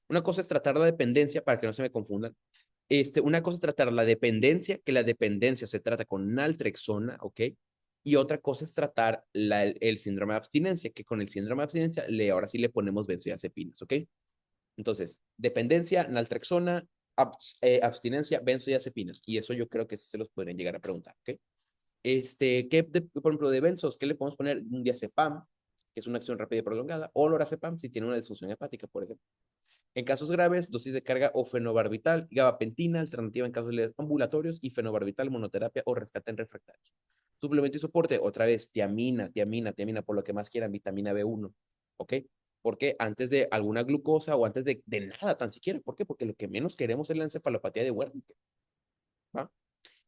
una cosa es tratar la dependencia, para que no se me confundan. Una cosa es tratar la dependencia, que la dependencia se trata con naltrexona, ¿ok? Y otra cosa es tratar el síndrome de abstinencia, que con el síndrome de abstinencia ahora sí le ponemos benzodiazepinas, ¿ok? Entonces, dependencia, naltrexona, abstinencia, benzodiazepinas. Y eso yo creo que sí se los podrían llegar a preguntar, ¿ok? Por ejemplo, de benzos, ¿qué le podemos poner? Un diazepam, que es una acción rápida y prolongada, o lorazepam, si tiene una disfunción hepática, por ejemplo. En casos graves, dosis de carga o fenobarbital, gabapentina, alternativa en casos leves ambulatorios y fenobarbital, monoterapia o rescate en refractarios. Suplemento y soporte, otra vez, tiamina, por lo que más quieran, vitamina B1, ¿ok? Porque antes de alguna glucosa o antes de nada tan siquiera, ¿por qué? Porque lo que menos queremos es la encefalopatía de Wernicke, ¿va?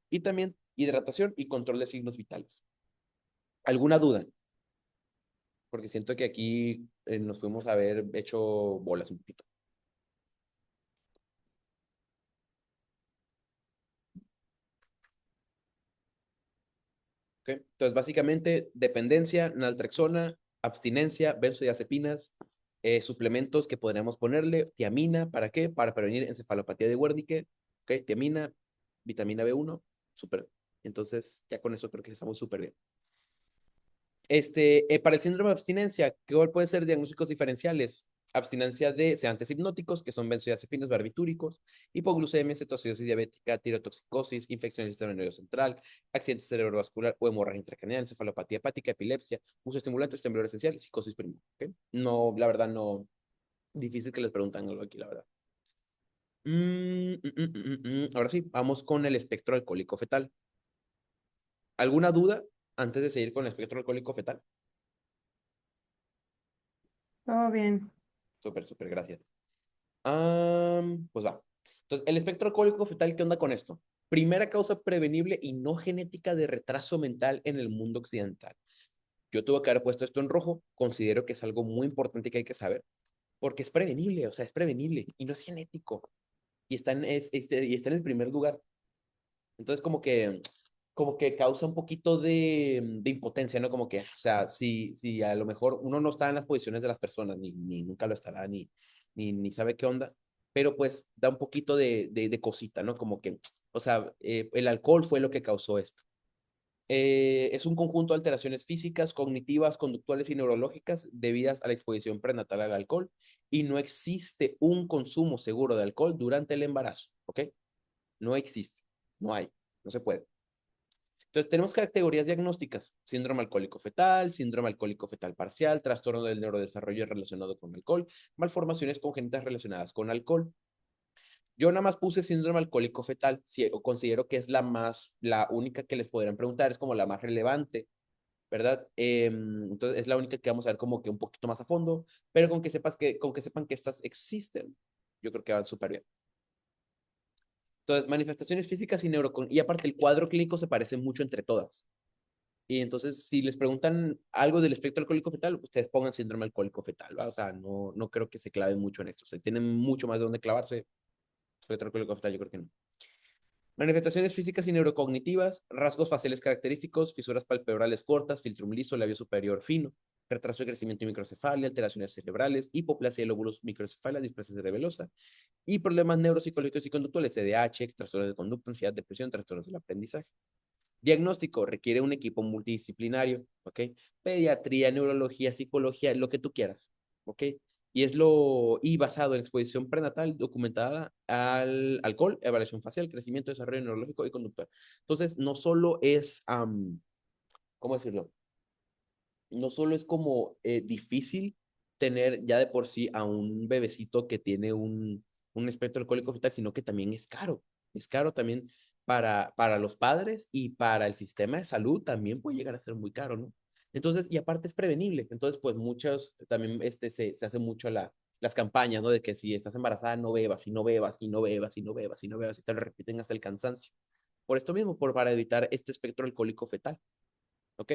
Y también hidratación y control de signos vitales. ¿Alguna duda? Porque siento que aquí nos fuimos a haber hecho bolas un poquito. ¿ok? Entonces, básicamente, dependencia, naltrexona, abstinencia, benzodiazepinas, suplementos que podríamos ponerle, tiamina, ¿para qué? Para prevenir encefalopatía de Wernicke, ¿ok? Tiamina, vitamina B1, súper. Entonces, ya con eso creo que estamos súper bien. Para el síndrome de abstinencia, ¿cuál pueden ser diagnósticos diferenciales? Abstinencia de sedantes hipnóticos, que son benzodiazepinas, barbitúricos, hipoglucemia, cetoacidosis diabética, tirotoxicosis, infección del sistema nervioso central, accidente cerebrovascular o hemorragia intracraneal, encefalopatía hepática, epilepsia, uso de estimulantes, temblor esencial, psicosis prima. ¿Okay? No, la verdad, no. Difícil que les preguntan algo aquí, la verdad. Ahora sí, vamos con el espectro alcohólico fetal. ¿Alguna duda antes de seguir con el espectro alcohólico fetal? Todo bien. Súper, súper, gracias. Pues va. Entonces, el espectro alcohólico fetal, ¿qué onda con esto? Primera causa prevenible y no genética de retraso mental en el mundo occidental. Yo tuve que haber puesto esto en rojo, considero que es algo muy importante que hay que saber, porque es prevenible, o sea, es prevenible y no es genético. Y y está en el primer lugar. Entonces, como que causa un poquito de impotencia, ¿no? Como que, o sea, si a lo mejor uno no está en las posiciones de las personas, ni nunca lo estará, ni sabe qué onda, pero pues da un poquito de cosita, ¿no? Como que, o sea, el alcohol fue lo que causó esto. Es un conjunto de alteraciones físicas, cognitivas, conductuales y neurológicas debidas a la exposición prenatal al alcohol y no existe un consumo seguro de alcohol durante el embarazo, ¿ok? No existe, no hay, no se puede. Entonces, tenemos categorías diagnósticas: síndrome alcohólico fetal, síndrome alcohólico fetal parcial, trastorno del neurodesarrollo relacionado con alcohol, malformaciones congénitas relacionadas con alcohol. Yo nada más puse síndrome alcohólico fetal, si, o considero que es la única que les podrían preguntar, es como la más relevante, ¿verdad? Entonces, es la única que vamos a ver como que un poquito más a fondo, pero con que sepan que estas existen, yo creo que van súper bien. Entonces, manifestaciones físicas y aparte el cuadro clínico se parece mucho entre todas. Y entonces, si les preguntan algo del espectro alcohólico fetal, ustedes pongan síndrome alcohólico fetal, ¿va? O sea, no creo que se claven mucho en esto. O sea, tienen mucho más de dónde clavarse. Espectro alcohólico fetal, yo creo que no. Manifestaciones físicas y neurocognitivas, rasgos faciales característicos, fisuras palpebrales cortas, filtrum liso, labio superior fino, retraso de crecimiento y microcefalia, alteraciones cerebrales, hipoplasia de lóbulos microcefalia, displasia cerebelosa y problemas neuropsicológicos y conductuales, TDAH, trastornos de conducta, ansiedad, depresión, trastornos del aprendizaje. Diagnóstico: requiere un equipo multidisciplinario, ¿ok? Pediatría, neurología, psicología, lo que tú quieras, ¿ok? Y basado en exposición prenatal documentada al alcohol, evaluación facial, crecimiento, desarrollo neurológico y conductual. Entonces, no solo es, ¿cómo decirlo? No solo es como difícil tener ya de por sí a un bebecito que tiene un espectro alcohólico fetal, sino que también es caro. Es caro también para los padres y para el sistema de salud también puede llegar a ser muy caro, ¿no? Entonces, y aparte es prevenible. Entonces, pues muchos también se hace mucho las campañas, ¿no? De que si estás embarazada, no bebas, y no bebas, y no bebas, y no bebas, y no bebas, y te lo repiten hasta el cansancio. Por esto mismo, para evitar este espectro alcohólico fetal, ¿ok?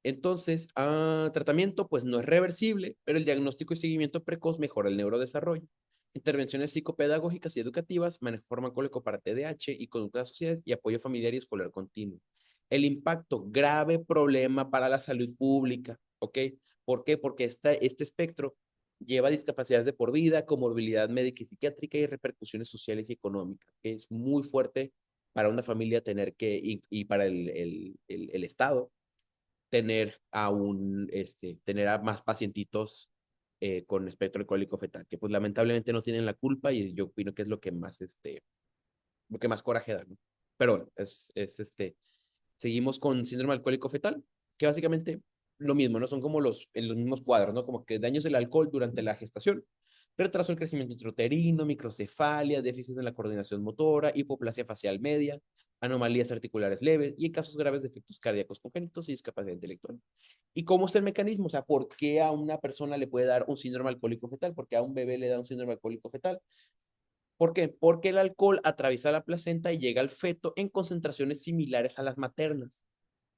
Entonces, tratamiento pues no es reversible, pero el diagnóstico y seguimiento precoz mejora el neurodesarrollo. Intervenciones psicopedagógicas y educativas, manejo farmacológico para TDAH y conductas sociales y apoyo familiar y escolar continuo. El impacto: grave problema para la salud pública, ¿ok? ¿Por qué? Porque este espectro lleva discapacidades de por vida, comorbilidad médica y psiquiátrica y repercusiones sociales y económicas. Es muy fuerte para una familia tener y para el Estado tener a más pacientitos con espectro alcohólico fetal, que pues lamentablemente no tienen la culpa y yo opino que es lo que más coraje da, ¿no? Pero bueno, seguimos con síndrome alcohólico fetal, que básicamente lo mismo, ¿no? Son como en los mismos cuadros, ¿no? Como que daños del alcohol durante la gestación, retraso del crecimiento intrauterino, microcefalia, déficit en la coordinación motora, hipoplasia facial media, anomalías articulares leves y en casos graves de efectos cardíacos congénitos y discapacidad intelectual. ¿Y cómo es el mecanismo? O sea, ¿por qué a una persona le puede dar un síndrome alcohólico fetal? ¿Por qué a un bebé le da un síndrome alcohólico fetal? ¿Por qué? Porque el alcohol atraviesa la placenta y llega al feto en concentraciones similares a las maternas.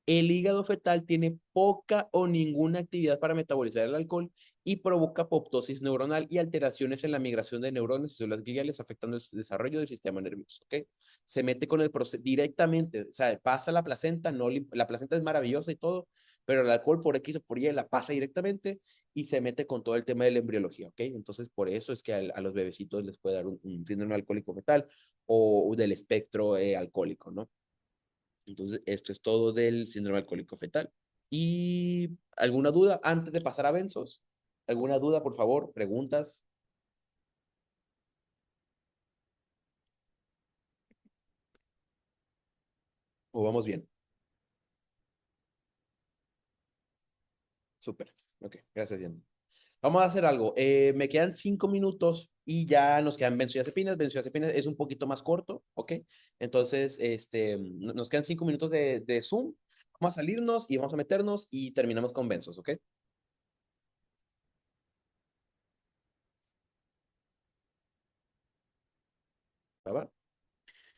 El hígado fetal tiene poca o ninguna actividad para metabolizar el alcohol y provoca apoptosis neuronal y alteraciones en la migración de neuronas y células gliales afectando el desarrollo del sistema nervioso, ¿ok? Se mete con el proceso directamente, o sea, pasa la placenta, no, la placenta es maravillosa y todo, pero el alcohol por X o por Y la pasa directamente y se mete con todo el tema de la embriología, ¿ok? Entonces, por eso es que a los bebecitos les puede dar un síndrome alcohólico fetal o del espectro alcohólico, ¿no? Entonces, esto es todo del síndrome alcohólico fetal. ¿Y alguna duda antes de pasar a benzos? ¿Alguna duda, por favor? ¿Preguntas? ¿O vamos bien? Súper. Ok, gracias, Diana. Vamos a hacer algo. Me quedan 5 minutos y ya nos quedan benzodiazepinas. Benzodiazepinas es un poquito más corto, ¿ok? Entonces, nos quedan 5 minutos de Zoom. Vamos a salirnos y vamos a meternos y terminamos con benzos, ¿ok? ¿Va? ¿Va?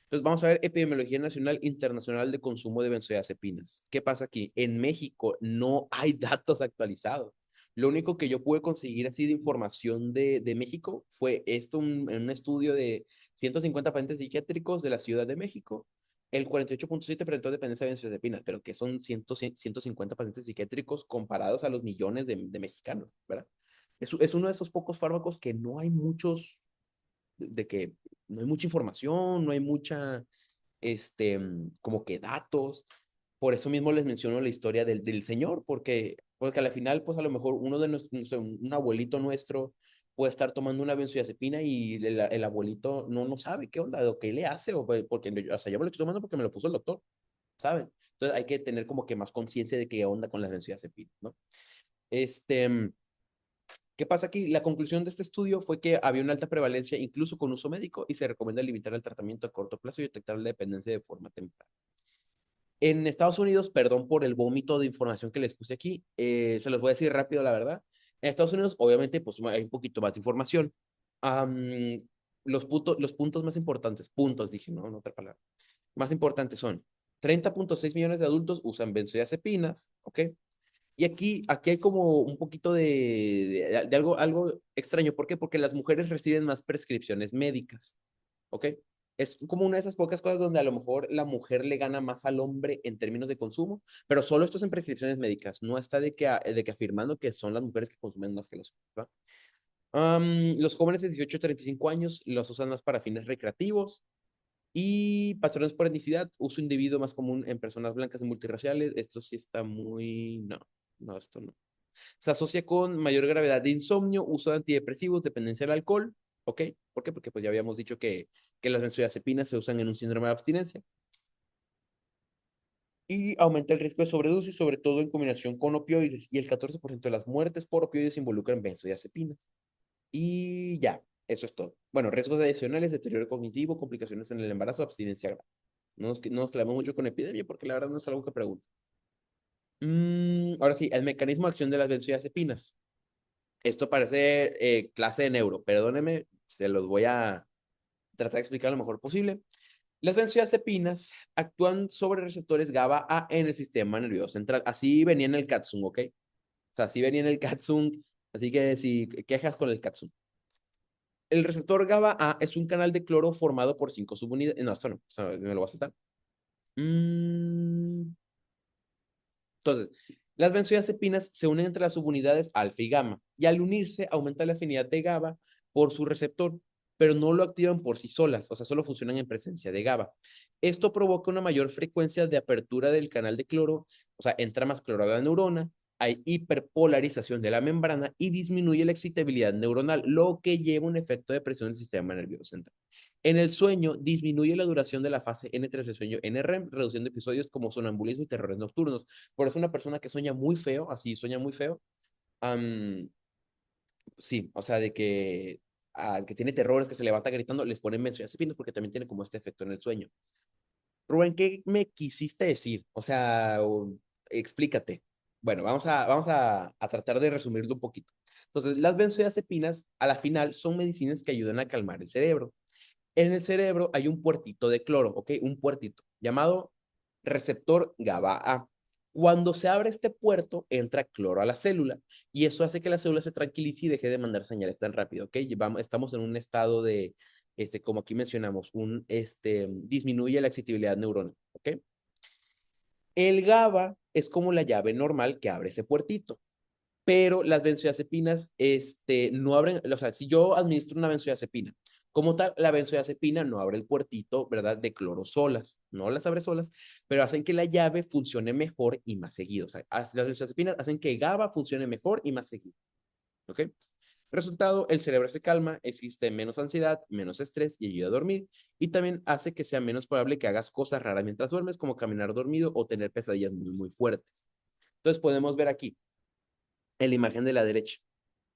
Entonces vamos a ver epidemiología nacional internacional de consumo de benzodiazepinas. ¿Qué pasa aquí? En México no hay datos actualizados. Lo único que yo pude conseguir así de información de México fue esto, en un estudio de 150 pacientes psiquiátricos de la Ciudad de México. El 48.7 presentó dependencia de benzodiazepinas, pero que son 150 pacientes psiquiátricos comparados a los millones de mexicanos, ¿verdad? Es uno de esos pocos fármacos que no hay muchos, de que no hay mucha información, no hay mucha, como que datos. Por eso mismo les menciono la historia del señor, porque a la final, pues a lo mejor uno de nuestros, no sé, un abuelito nuestro puede estar tomando una benzodiazepina y el abuelito no sabe qué onda, o qué le hace, porque, o sea, yo me lo estoy tomando porque me lo puso el doctor, ¿saben? Entonces hay que tener como que más conciencia de qué onda con las benzodiazepinas, ¿no? Este, ¿Qué pasa aquí? La conclusión de este estudio fue que había una alta prevalencia incluso con uso médico y se recomienda limitar el tratamiento a corto plazo y detectar la dependencia de forma temprana. En Estados Unidos, perdón por el vómito de información que les puse aquí, se los voy a decir rápido la verdad. En Estados Unidos, obviamente, pues hay un poquito más de información. Am, los puntos más importantes, puntos dije, no, en otra palabra, más importantes son 30.6 millones de adultos usan benzodiazepinas, ¿ok? Y aquí hay como un poquito de algo extraño. ¿Por qué? Porque las mujeres reciben más prescripciones médicas, ¿ok? Es como una de esas pocas cosas donde a lo mejor la mujer le gana más al hombre en términos de consumo, pero solo esto es en prescripciones médicas. No está de que afirmando que son las mujeres que consumen más que los hombres, ¿va? Los jóvenes de 18 a 35 años los usan más para fines recreativos y patrones por etnicidad, uso individuo más común en personas blancas y multirraciales. Esto sí está muy... No, no, esto no. Se asocia con mayor gravedad de insomnio, uso de antidepresivos, dependencia del alcohol. ¿Ok? ¿Por qué? Porque pues ya habíamos dicho que las benzodiazepinas se usan en un síndrome de abstinencia. Y aumenta el riesgo de sobredosis, sobre todo en combinación con opioides. Y el 14% de las muertes por opioides involucran benzodiazepinas. Y ya, eso es todo. Bueno, riesgos adicionales, deterioro cognitivo, complicaciones en el embarazo, abstinencia grave. No nos clavamos mucho con epidemia porque la verdad no es algo que pregunte. Ahora sí, el mecanismo de acción de las benzodiazepinas. Esto parece clase de neuro, perdónenme, se los voy a tratar de explicar lo mejor posible. Las benzodiazepinas actúan sobre receptores GABA A en el sistema nervioso central. Así venía en el Katsung, ¿ok? O sea, así venía en el Katsung, así que si quejas con el Katsung. El receptor GABA A es un canal de cloro formado por 5 subunidades. No, esto me lo voy a saltar. Mm, Entonces, las benzodiazepinas se unen entre las subunidades alfa y gamma, y al unirse aumenta la afinidad de GABA por su receptor, pero no lo activan por sí solas, o sea, solo funcionan en presencia de GABA. Esto provoca una mayor frecuencia de apertura del canal de cloro, o sea, entra más cloro a la neurona, hay hiperpolarización de la membrana y disminuye la excitabilidad neuronal, lo que lleva un efecto de presión del sistema nervioso central. En el sueño, disminuye la duración de la fase N3 del sueño NREM, reduciendo episodios como sonambulismo y terrores nocturnos. Por eso una persona que sueña muy feo, así sueña muy feo, am, sí, o sea, que tiene terrores, que se levanta gritando, les ponen benzodiazepinas porque también tiene como este efecto en el sueño. Rubén, ¿qué me quisiste decir? O sea, explícate. Bueno, vamos a tratar de resumirlo un poquito. Entonces, las benzodiazepinas a la final son medicinas que ayudan a calmar el cerebro. En el cerebro hay un puertito de cloro, ¿ok? Un puertito llamado receptor GABA A. Cuando se abre este puerto, entra cloro a la célula y eso hace que la célula se tranquilice y deje de mandar señales tan rápido, ¿ok? Estamos en un estado de, como aquí mencionamos, disminuye la excitabilidad neuronal, ¿ok? El GABA es como la llave normal que abre ese puertito, pero las benzodiazepinas, no abren, o sea, si yo administro una benzodiazepina, como tal, la benzodiazepina no abre el puertito, ¿verdad? De cloro solas, no las abre solas, pero hacen que la llave funcione mejor y más seguido. O sea, las benzodiazepinas hacen que GABA funcione mejor y más seguido, ¿ok? Resultado, el cerebro se calma, existe menos ansiedad, menos estrés y ayuda a dormir. Y también hace que sea menos probable que hagas cosas raras mientras duermes, como caminar dormido o tener pesadillas muy, muy fuertes. Entonces podemos ver aquí, en la imagen de la derecha.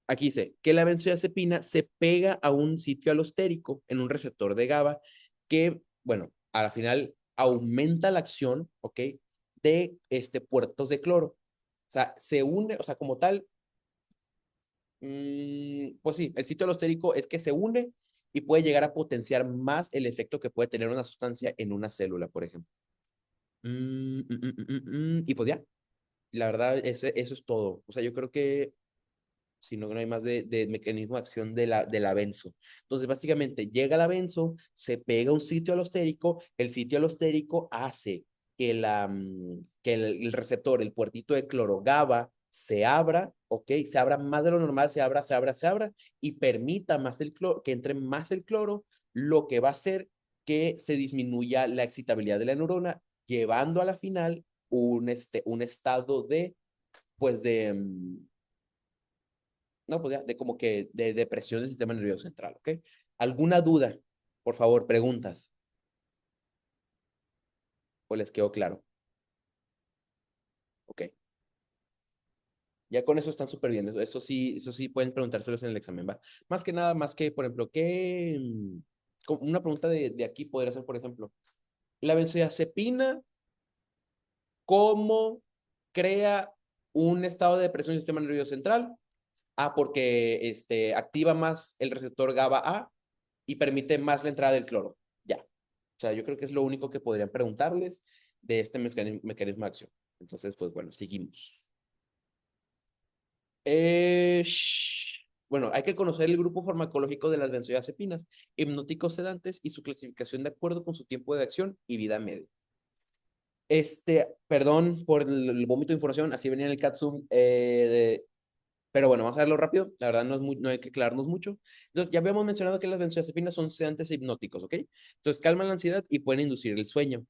Aquí dice que la benzodiazepina se pega a un sitio alostérico en un receptor de GABA que, bueno, a la final aumenta la acción, ¿ok? De puertos de cloro. O sea, se une, o sea, como tal, pues sí, el sitio alostérico es que se une y puede llegar a potenciar más el efecto que puede tener una sustancia en una célula, por ejemplo. Y pues ya, la verdad, eso es todo. O sea, yo creo que sino que no hay más de mecanismo de acción de la benzo. Entonces, básicamente, llega la benzo, se pega a un sitio alostérico, el sitio alostérico hace que el receptor, el puertito de cloro GABA, se abra, ¿ok? Se abra más de lo normal, se abra, y permita más que entre más el cloro, lo que va a hacer que se disminuya la excitabilidad de la neurona, llevando a la final un estado de, pues no, pues ya, de como que de depresión del sistema nervioso central, ¿ok? ¿Alguna duda? Por favor, preguntas. ¿O les quedó claro? Ok. Ya con eso están súper bien. Eso sí pueden preguntárselos en el examen, ¿va? Más que nada, más que, por ejemplo, una pregunta de aquí podría ser, por ejemplo, la benzodiazepina, ¿cómo crea un estado de depresión del sistema nervioso central? Ah, porque activa más el receptor GABA A y permite más la entrada del cloro. Ya. O sea, yo creo que es lo único que podrían preguntarles de este mecanismo de acción. Entonces, pues bueno, seguimos. Bueno, hay que conocer el grupo farmacológico de las benzodiazepinas, hipnóticos sedantes y su clasificación de acuerdo con su tiempo de acción y vida media. Perdón por el vómito de información, así venía en el CatSum. Pero bueno, vamos a verlo rápido. La verdad no hay que aclararnos mucho. Entonces, ya habíamos mencionado que las benzodiazepinas son sedantes e hipnóticos, ¿ok? Entonces, calman la ansiedad y pueden inducir el sueño.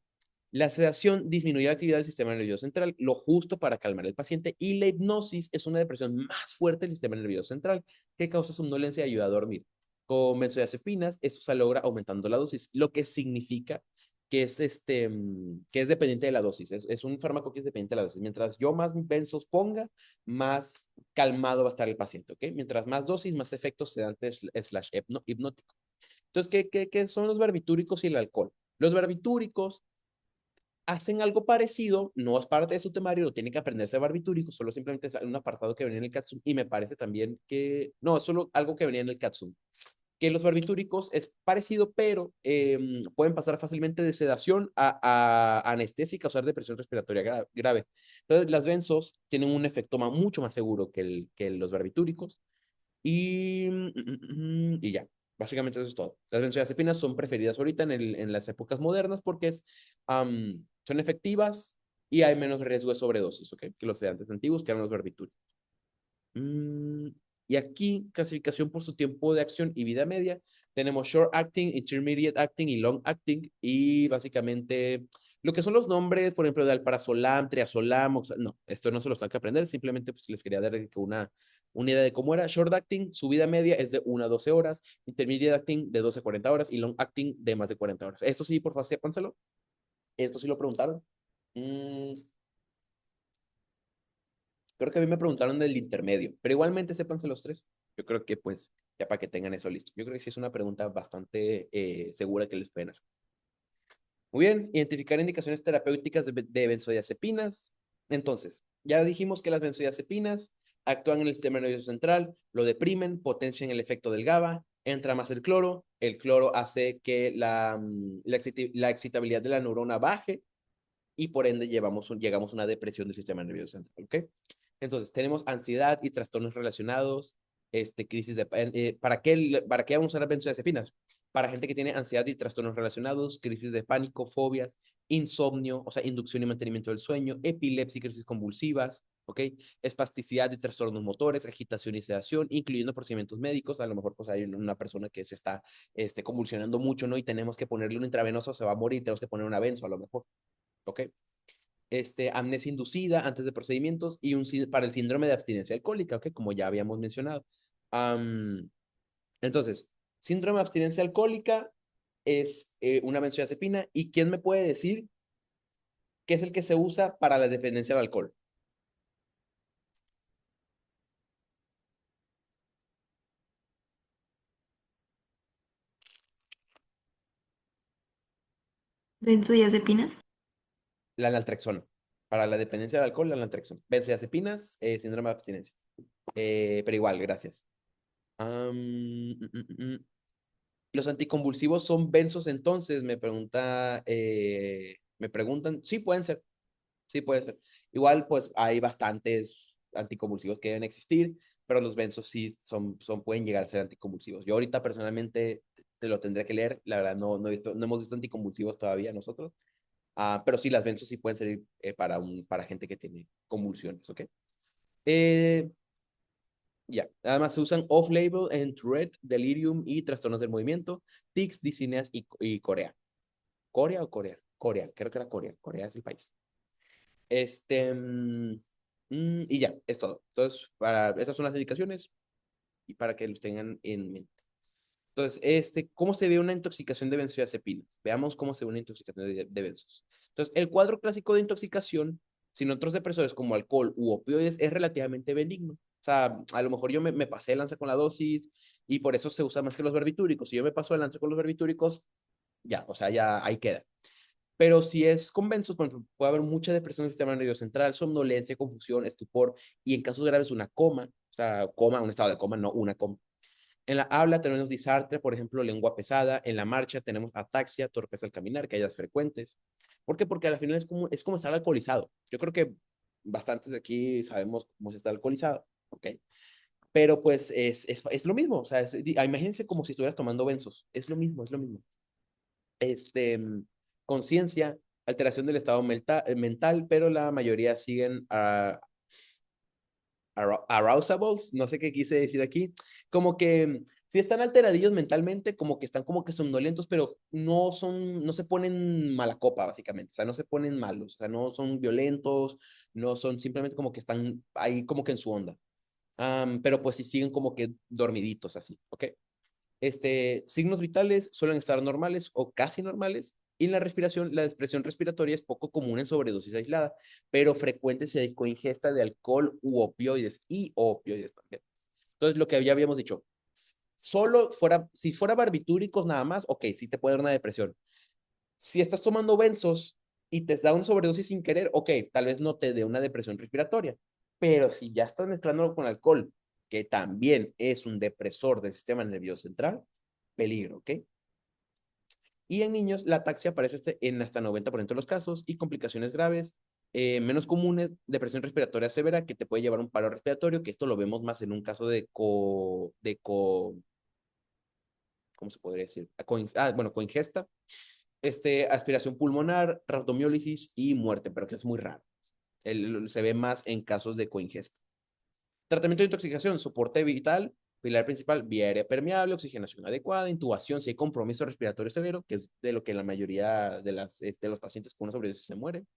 La sedación disminuye la actividad del sistema nervioso central, lo justo para calmar al paciente, y la hipnosis es una depresión más fuerte del sistema nervioso central que causa somnolencia y ayuda a dormir. Con benzodiazepinas, esto se logra aumentando la dosis, lo que significa que es dependiente de la dosis. Es un fármaco que es dependiente de la dosis. Mientras yo más benzos ponga, más calmado va a estar el paciente, ¿ok? Mientras más dosis, más efectos sedantes slash hipnótico. Entonces, ¿qué son los barbitúricos y el alcohol? Los barbitúricos hacen algo parecido, no es parte de su temario, no tiene que aprenderse barbitúrico, solo simplemente es un apartado que venía en el Katsum y me parece también que, no, es solo algo que venía en el Katsum, que los barbitúricos es parecido, pero pueden pasar fácilmente de sedación a anestesia y causar depresión respiratoria grave. Entonces, las benzos tienen un efecto mucho más seguro que los barbitúricos y ya. Básicamente eso es todo. Las benzodiazepinas son preferidas ahorita en las épocas modernas porque son efectivas y hay menos riesgo de sobredosis, ¿ok? Que los sedantes antiguos, que eran los barbitúricos. Mm, y aquí, clasificación por su tiempo de acción y vida media. Tenemos short acting, intermediate acting y long acting. Y básicamente, lo que son los nombres, por ejemplo, de alprazolam, triazolam, no, esto no se los tengo que aprender, simplemente pues, les quería dar una idea de cómo era. Short acting, su vida media es de 1 a 12 horas. Intermediate acting de 12 a 40 horas. Y long acting de más de 40 horas. Esto sí, por favor, sépanselo. Esto sí lo preguntaron. Mm, Creo que a mí me preguntaron del intermedio, pero igualmente sépanse los tres. Yo creo que pues, ya para que tengan eso listo. Yo creo que sí es una pregunta bastante segura que les pueden hacer. Muy bien, identificar indicaciones terapéuticas de benzodiazepinas. Entonces, ya dijimos que las benzodiazepinas actúan en el sistema nervioso central, lo deprimen, potencian el efecto del GABA, entra más el cloro hace que la excitabilidad de la neurona baje, y por ende llegamos a una depresión del sistema nervioso central, ¿ok? Entonces, tenemos ansiedad y trastornos relacionados, crisis de... ¿para qué vamos a usar las benzodiazepinas? Para gente que tiene ansiedad y trastornos relacionados, crisis de pánico, fobias, insomnio, o sea, inducción y mantenimiento del sueño, epilepsia y crisis convulsivas, ¿ok? Espasticidad y trastornos motores, agitación y sedación, incluyendo procedimientos médicos. A lo mejor pues hay una persona que se está convulsionando mucho, ¿no? Y tenemos que ponerle un intravenoso, se va a morir, tenemos que poner una benzo a lo mejor, ¿ok? Amnesia inducida antes de procedimientos y para el síndrome de abstinencia alcohólica, ¿ok? Como ya habíamos mencionado. Am, entonces, síndrome de abstinencia alcohólica es una benzodiazepina. ¿Y quién me puede decir qué es el que se usa para la dependencia al alcohol? Benzodiazepinas. La naltrexona. Para la dependencia del alcohol, la naltrexona. Benzodiazepinas, síndrome de abstinencia. Pero igual, gracias. Los anticonvulsivos son benzos entonces, me preguntan, sí pueden ser, sí puede ser. Igual, pues hay bastantes anticonvulsivos que deben existir, pero los benzos sí pueden llegar a ser anticonvulsivos. Yo ahorita personalmente te lo tendré que leer, la verdad no hemos visto anticonvulsivos todavía nosotros. Pero sí, las benzos sí pueden servir para gente que tiene convulsiones, ¿ok? Eh, ya, además se usan off-label en Tourette, delirium y trastornos del movimiento, tics, discineas y Corea. ¿Corea o Corea? Corea, creo que era Corea. Corea es el país. Y ya, es todo. Entonces, estas son las indicaciones y para que los tengan en mente. Entonces, ¿cómo se ve una intoxicación de benzodiazepinas? Veamos cómo se ve una intoxicación de benzos. Entonces, el cuadro clásico de intoxicación sin otros depresores como alcohol u opioides es relativamente benigno. O sea, a lo mejor yo me pasé de lanza con la dosis y por eso se usa más que los barbitúricos. Si yo me paso de lanza con los barbitúricos, ya, o sea, ya ahí queda. Pero si es con benzos, por ejemplo, puede haber mucha depresión del sistema nervioso central, somnolencia, confusión, estupor y en casos graves una coma, o sea, coma, un estado de coma, no una coma. En la habla tenemos disartria, por ejemplo, lengua pesada. En la marcha tenemos ataxia, torpeza al caminar, caídas frecuentes. ¿Por qué? Porque al final es como estar alcoholizado. Yo creo que bastantes de aquí sabemos cómo se está alcoholizado, ¿ok? Pero pues es lo mismo, o sea, imagínense como si estuvieras tomando benzos. Es lo mismo, es lo mismo. Este, Conciencia, alteración del estado mental, pero la mayoría siguen arousables, no sé qué quise decir aquí, como que si están alteradillos mentalmente, como que están como que somnolentos, pero no se ponen mala copa, básicamente, o sea, no se ponen malos, o sea, no son violentos, no son simplemente como que están ahí como que en su onda. Pero pues sí siguen como que dormiditos así, ¿ok? Signos vitales suelen estar normales o casi normales. Y en la respiración, la expresión respiratoria es poco común en sobredosis aislada, pero frecuente si hay coingesta de alcohol u opioides y opioides también. Entonces, lo que ya habíamos dicho, si fuera barbitúricos nada más, ok, sí te puede dar una depresión. Si estás tomando benzos y te da una sobredosis sin querer, ok, tal vez no te dé una depresión respiratoria, pero si ya estás mezclándolo con alcohol, que también es un depresor del sistema nervioso central, peligro, ¿ok? Y en niños, la ataxia aparece en hasta 90% de los casos y complicaciones graves, menos comunes, depresión respiratoria severa, que te puede llevar a un paro respiratorio, que esto lo vemos más en un caso ¿cómo se podría decir? Bueno, coingesta, aspiración pulmonar, rhabdomiólisis y muerte, pero que es muy raro. Se ve más en casos de coingesta. Tratamiento de intoxicación, soporte vital, pilar principal, vía aérea permeable, oxigenación adecuada, intubación si hay compromiso respiratorio severo, que es de lo que la mayoría de los pacientes con una sobredosis se mueren,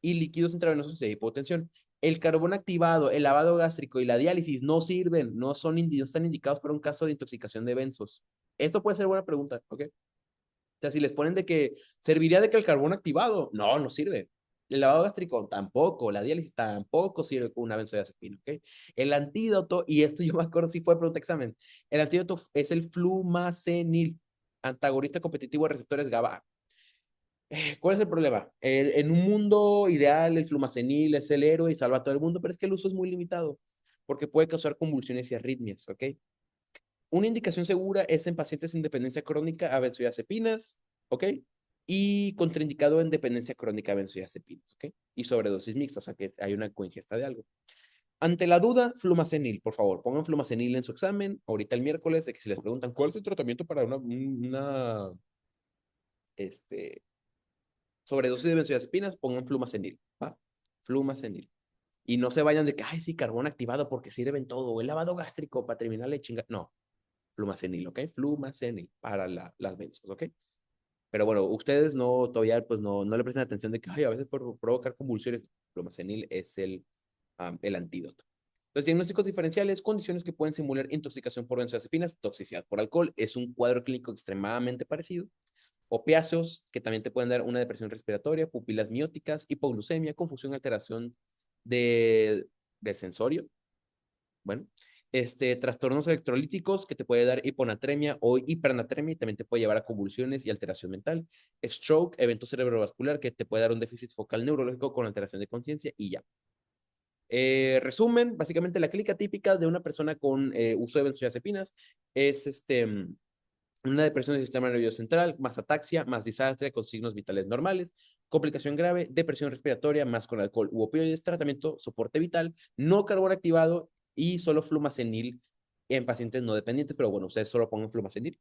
y líquidos intravenosos si hay hipotensión. El carbón activado, el lavado gástrico y la diálisis no sirven, no están indicados para un caso de intoxicación de benzos. Esto puede ser buena pregunta, ¿ok? O sea, si les ponen de que serviría de que el carbón activado, no, no sirve. El lavado gástrico tampoco, la diálisis tampoco sirve con una benzodiazepina, ¿ok? El antídoto, y esto yo me acuerdo si fue pregunta examen, el antídoto es el flumazenil, antagonista competitivo de receptores GABA. ¿Cuál es el problema? En un mundo ideal, el flumazenil es el héroe y salva a todo el mundo, pero es que el uso es muy limitado, porque puede causar convulsiones y arritmias, ¿ok? Una indicación segura es en pacientes sin dependencia crónica a benzodiazepinas, ¿ok? y contraindicado en dependencia crónica de benzodiazepinas, ¿ok? Y sobredosis mixta, o sea que hay una coingesta de algo. Ante la duda, flumacenil, por favor, pongan flumacenil en su examen, ahorita el miércoles, de que si les preguntan cuál es el tratamiento para una este, sobredosis de benzodiazepinas, pongan flumacenil, ¿va? Flumacenil. Y no se vayan de que, ay, sí, carbón activado porque sí deben todo, o el lavado gástrico para terminarle chinga. No, flumacenil, ¿ok? Flumacenil para las benzos, ¿ok? Pero bueno, ustedes no, todavía pues no le prestan atención de que, ay, a veces por provocar convulsiones, flumacenil es el antídoto. Los diagnósticos diferenciales, condiciones que pueden simular intoxicación por benzodiazepinas, toxicidad por alcohol, es un cuadro clínico extremadamente parecido. Opiáceos, que también te pueden dar una depresión respiratoria, pupilas mióticas, hipoglucemia, confusión, alteración de, del sensorio. Bueno, trastornos electrolíticos que te puede dar hiponatremia o hipernatremia y también te puede llevar a convulsiones y alteración mental. Stroke, evento cerebrovascular que te puede dar un déficit focal neurológico con alteración de conciencia y ya. Resumen, básicamente la clínica típica de una persona con uso de benzodiazepinas es una depresión del sistema nervioso central, más ataxia, más disartria con signos vitales normales, complicación grave, depresión respiratoria, más con alcohol u opioides, tratamiento, soporte vital, no carbón activado y solo flumacenil en pacientes no dependientes, pero bueno, ustedes solo pongan flumacenil.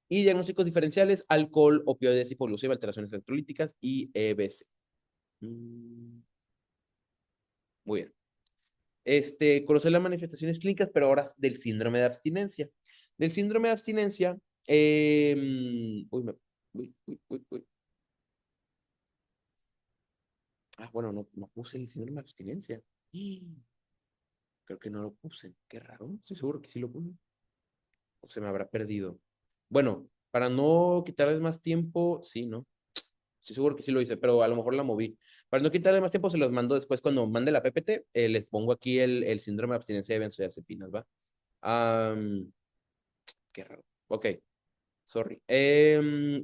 Y diagnósticos diferenciales, alcohol, opioides, hipoglucemia, alteraciones electrolíticas y EBC. Muy bien. Conocer las manifestaciones clínicas, pero ahora del síndrome de abstinencia. Del síndrome de abstinencia, uy, uy. Bueno, no puse el síndrome de abstinencia. Creo que no lo puse. Qué raro. Estoy seguro que sí lo puse. O se me habrá perdido. Bueno, para no quitarles más tiempo, sí, ¿no? Estoy seguro que sí lo hice, pero a lo mejor la moví. Para no quitarle más tiempo, se los mando después cuando mande la PPT. Les pongo aquí el síndrome de abstinencia de benzodiazepinas, ¿va? Am, qué raro. Ok, sorry.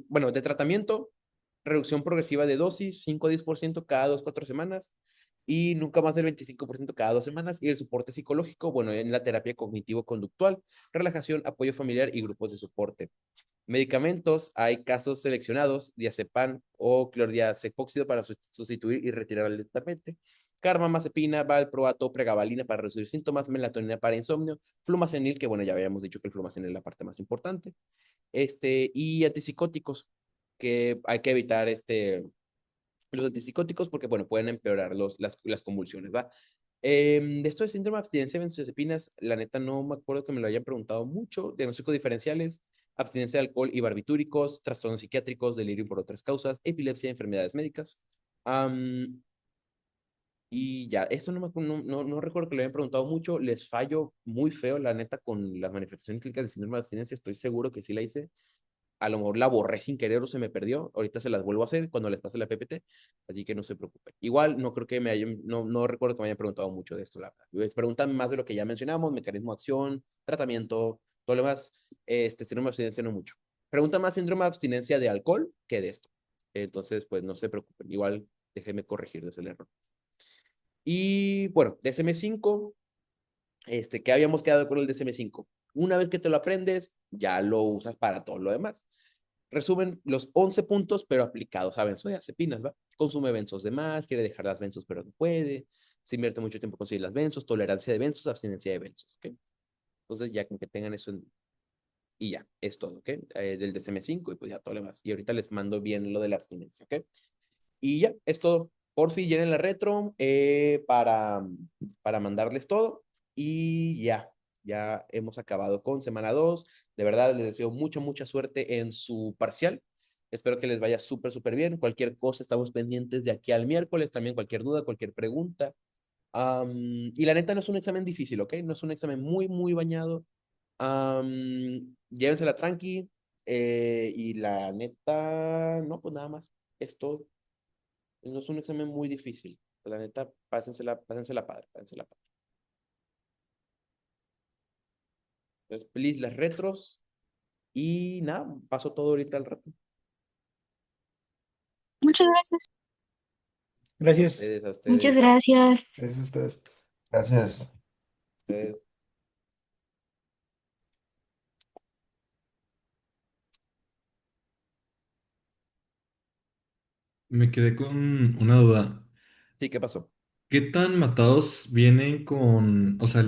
Bueno, de tratamiento, reducción progresiva de dosis, 5 a 10% cada 2 a 4 semanas y nunca más del 25% cada 2 semanas. Y el soporte psicológico, bueno, en la terapia cognitivo-conductual, relajación, apoyo familiar y grupos de soporte. Medicamentos, hay casos seleccionados, diazepam o clordiazepóxido para sustituir y retirar lentamente. Carbamazepina, valproato, pregabalina para reducir síntomas, melatonina para insomnio, flumacenil, que bueno, ya habíamos dicho que el flumacenil es la parte más importante. Y antipsicóticos, que hay que evitar los antipsicóticos porque, bueno, pueden empeorar las convulsiones, ¿va? De esto de síndrome de abstinencia de benzodiazepinas, la neta no me acuerdo que me lo hayan preguntado mucho. Diagnósticos diferenciales, abstinencia de alcohol y barbitúricos, trastornos psiquiátricos, delirio por otras causas, epilepsia, enfermedades médicas. Am, y ya, esto no recuerdo que lo hayan preguntado mucho. Les fallo muy feo, la neta, con las manifestaciones clínicas del síndrome de abstinencia. Estoy seguro que sí la hice. A lo mejor la borré sin querer o se me perdió. Ahorita se las vuelvo a hacer cuando les pase la PPT, así que no se preocupen. Igual no creo que no recuerdo que me hayan preguntado mucho de esto, la verdad. Les preguntan más de lo que ya mencionamos, mecanismo de acción, tratamiento, todo lo demás. Síndrome de abstinencia no mucho. Pregunta más síndrome de abstinencia de alcohol que de esto. Entonces, pues no se preocupen. Igual déjenme corregir desde el error. Y bueno, DSM-5, ¿qué habíamos quedado con el DSM-5? Una vez que te lo aprendes, ya lo usas para todo lo demás. Resumen los 11 puntos, pero aplicados a benzodiazepinas, ¿va? Consume benzos de más, quiere dejar las benzos, pero no puede. Se invierte mucho tiempo en conseguir las benzos, tolerancia de benzos, abstinencia de benzos, ¿ok? Entonces, ya con que tengan eso y ya, es todo, ¿ok? Del DSM-5 y pues ya todo lo demás. Y ahorita les mando bien lo de la abstinencia, ¿ok? Y ya, es todo. Por fin llenen la retro para mandarles todo. Y ya hemos acabado con semana 2. De verdad, les deseo mucha suerte en su parcial. Espero que les vaya súper bien. Cualquier cosa, estamos pendientes de aquí al miércoles. También cualquier duda, cualquier pregunta. Y la neta no es un examen difícil, ¿ok? No es un examen muy bañado. Llévensela tranqui. Y la neta, no, pues nada más. Es todo. No es un examen muy difícil. La neta, pásensela padre, pásensela padre. Entonces, please, las retros. Y nada, paso todo ahorita al rato. Muchas gracias. A Gracias. ustedes, a Muchas ustedes, a gracias. Gracias a ustedes. Gracias. ustedes. Me quedé con una duda. Sí, ¿qué pasó? ¿Qué tan matados vienen con, o sea,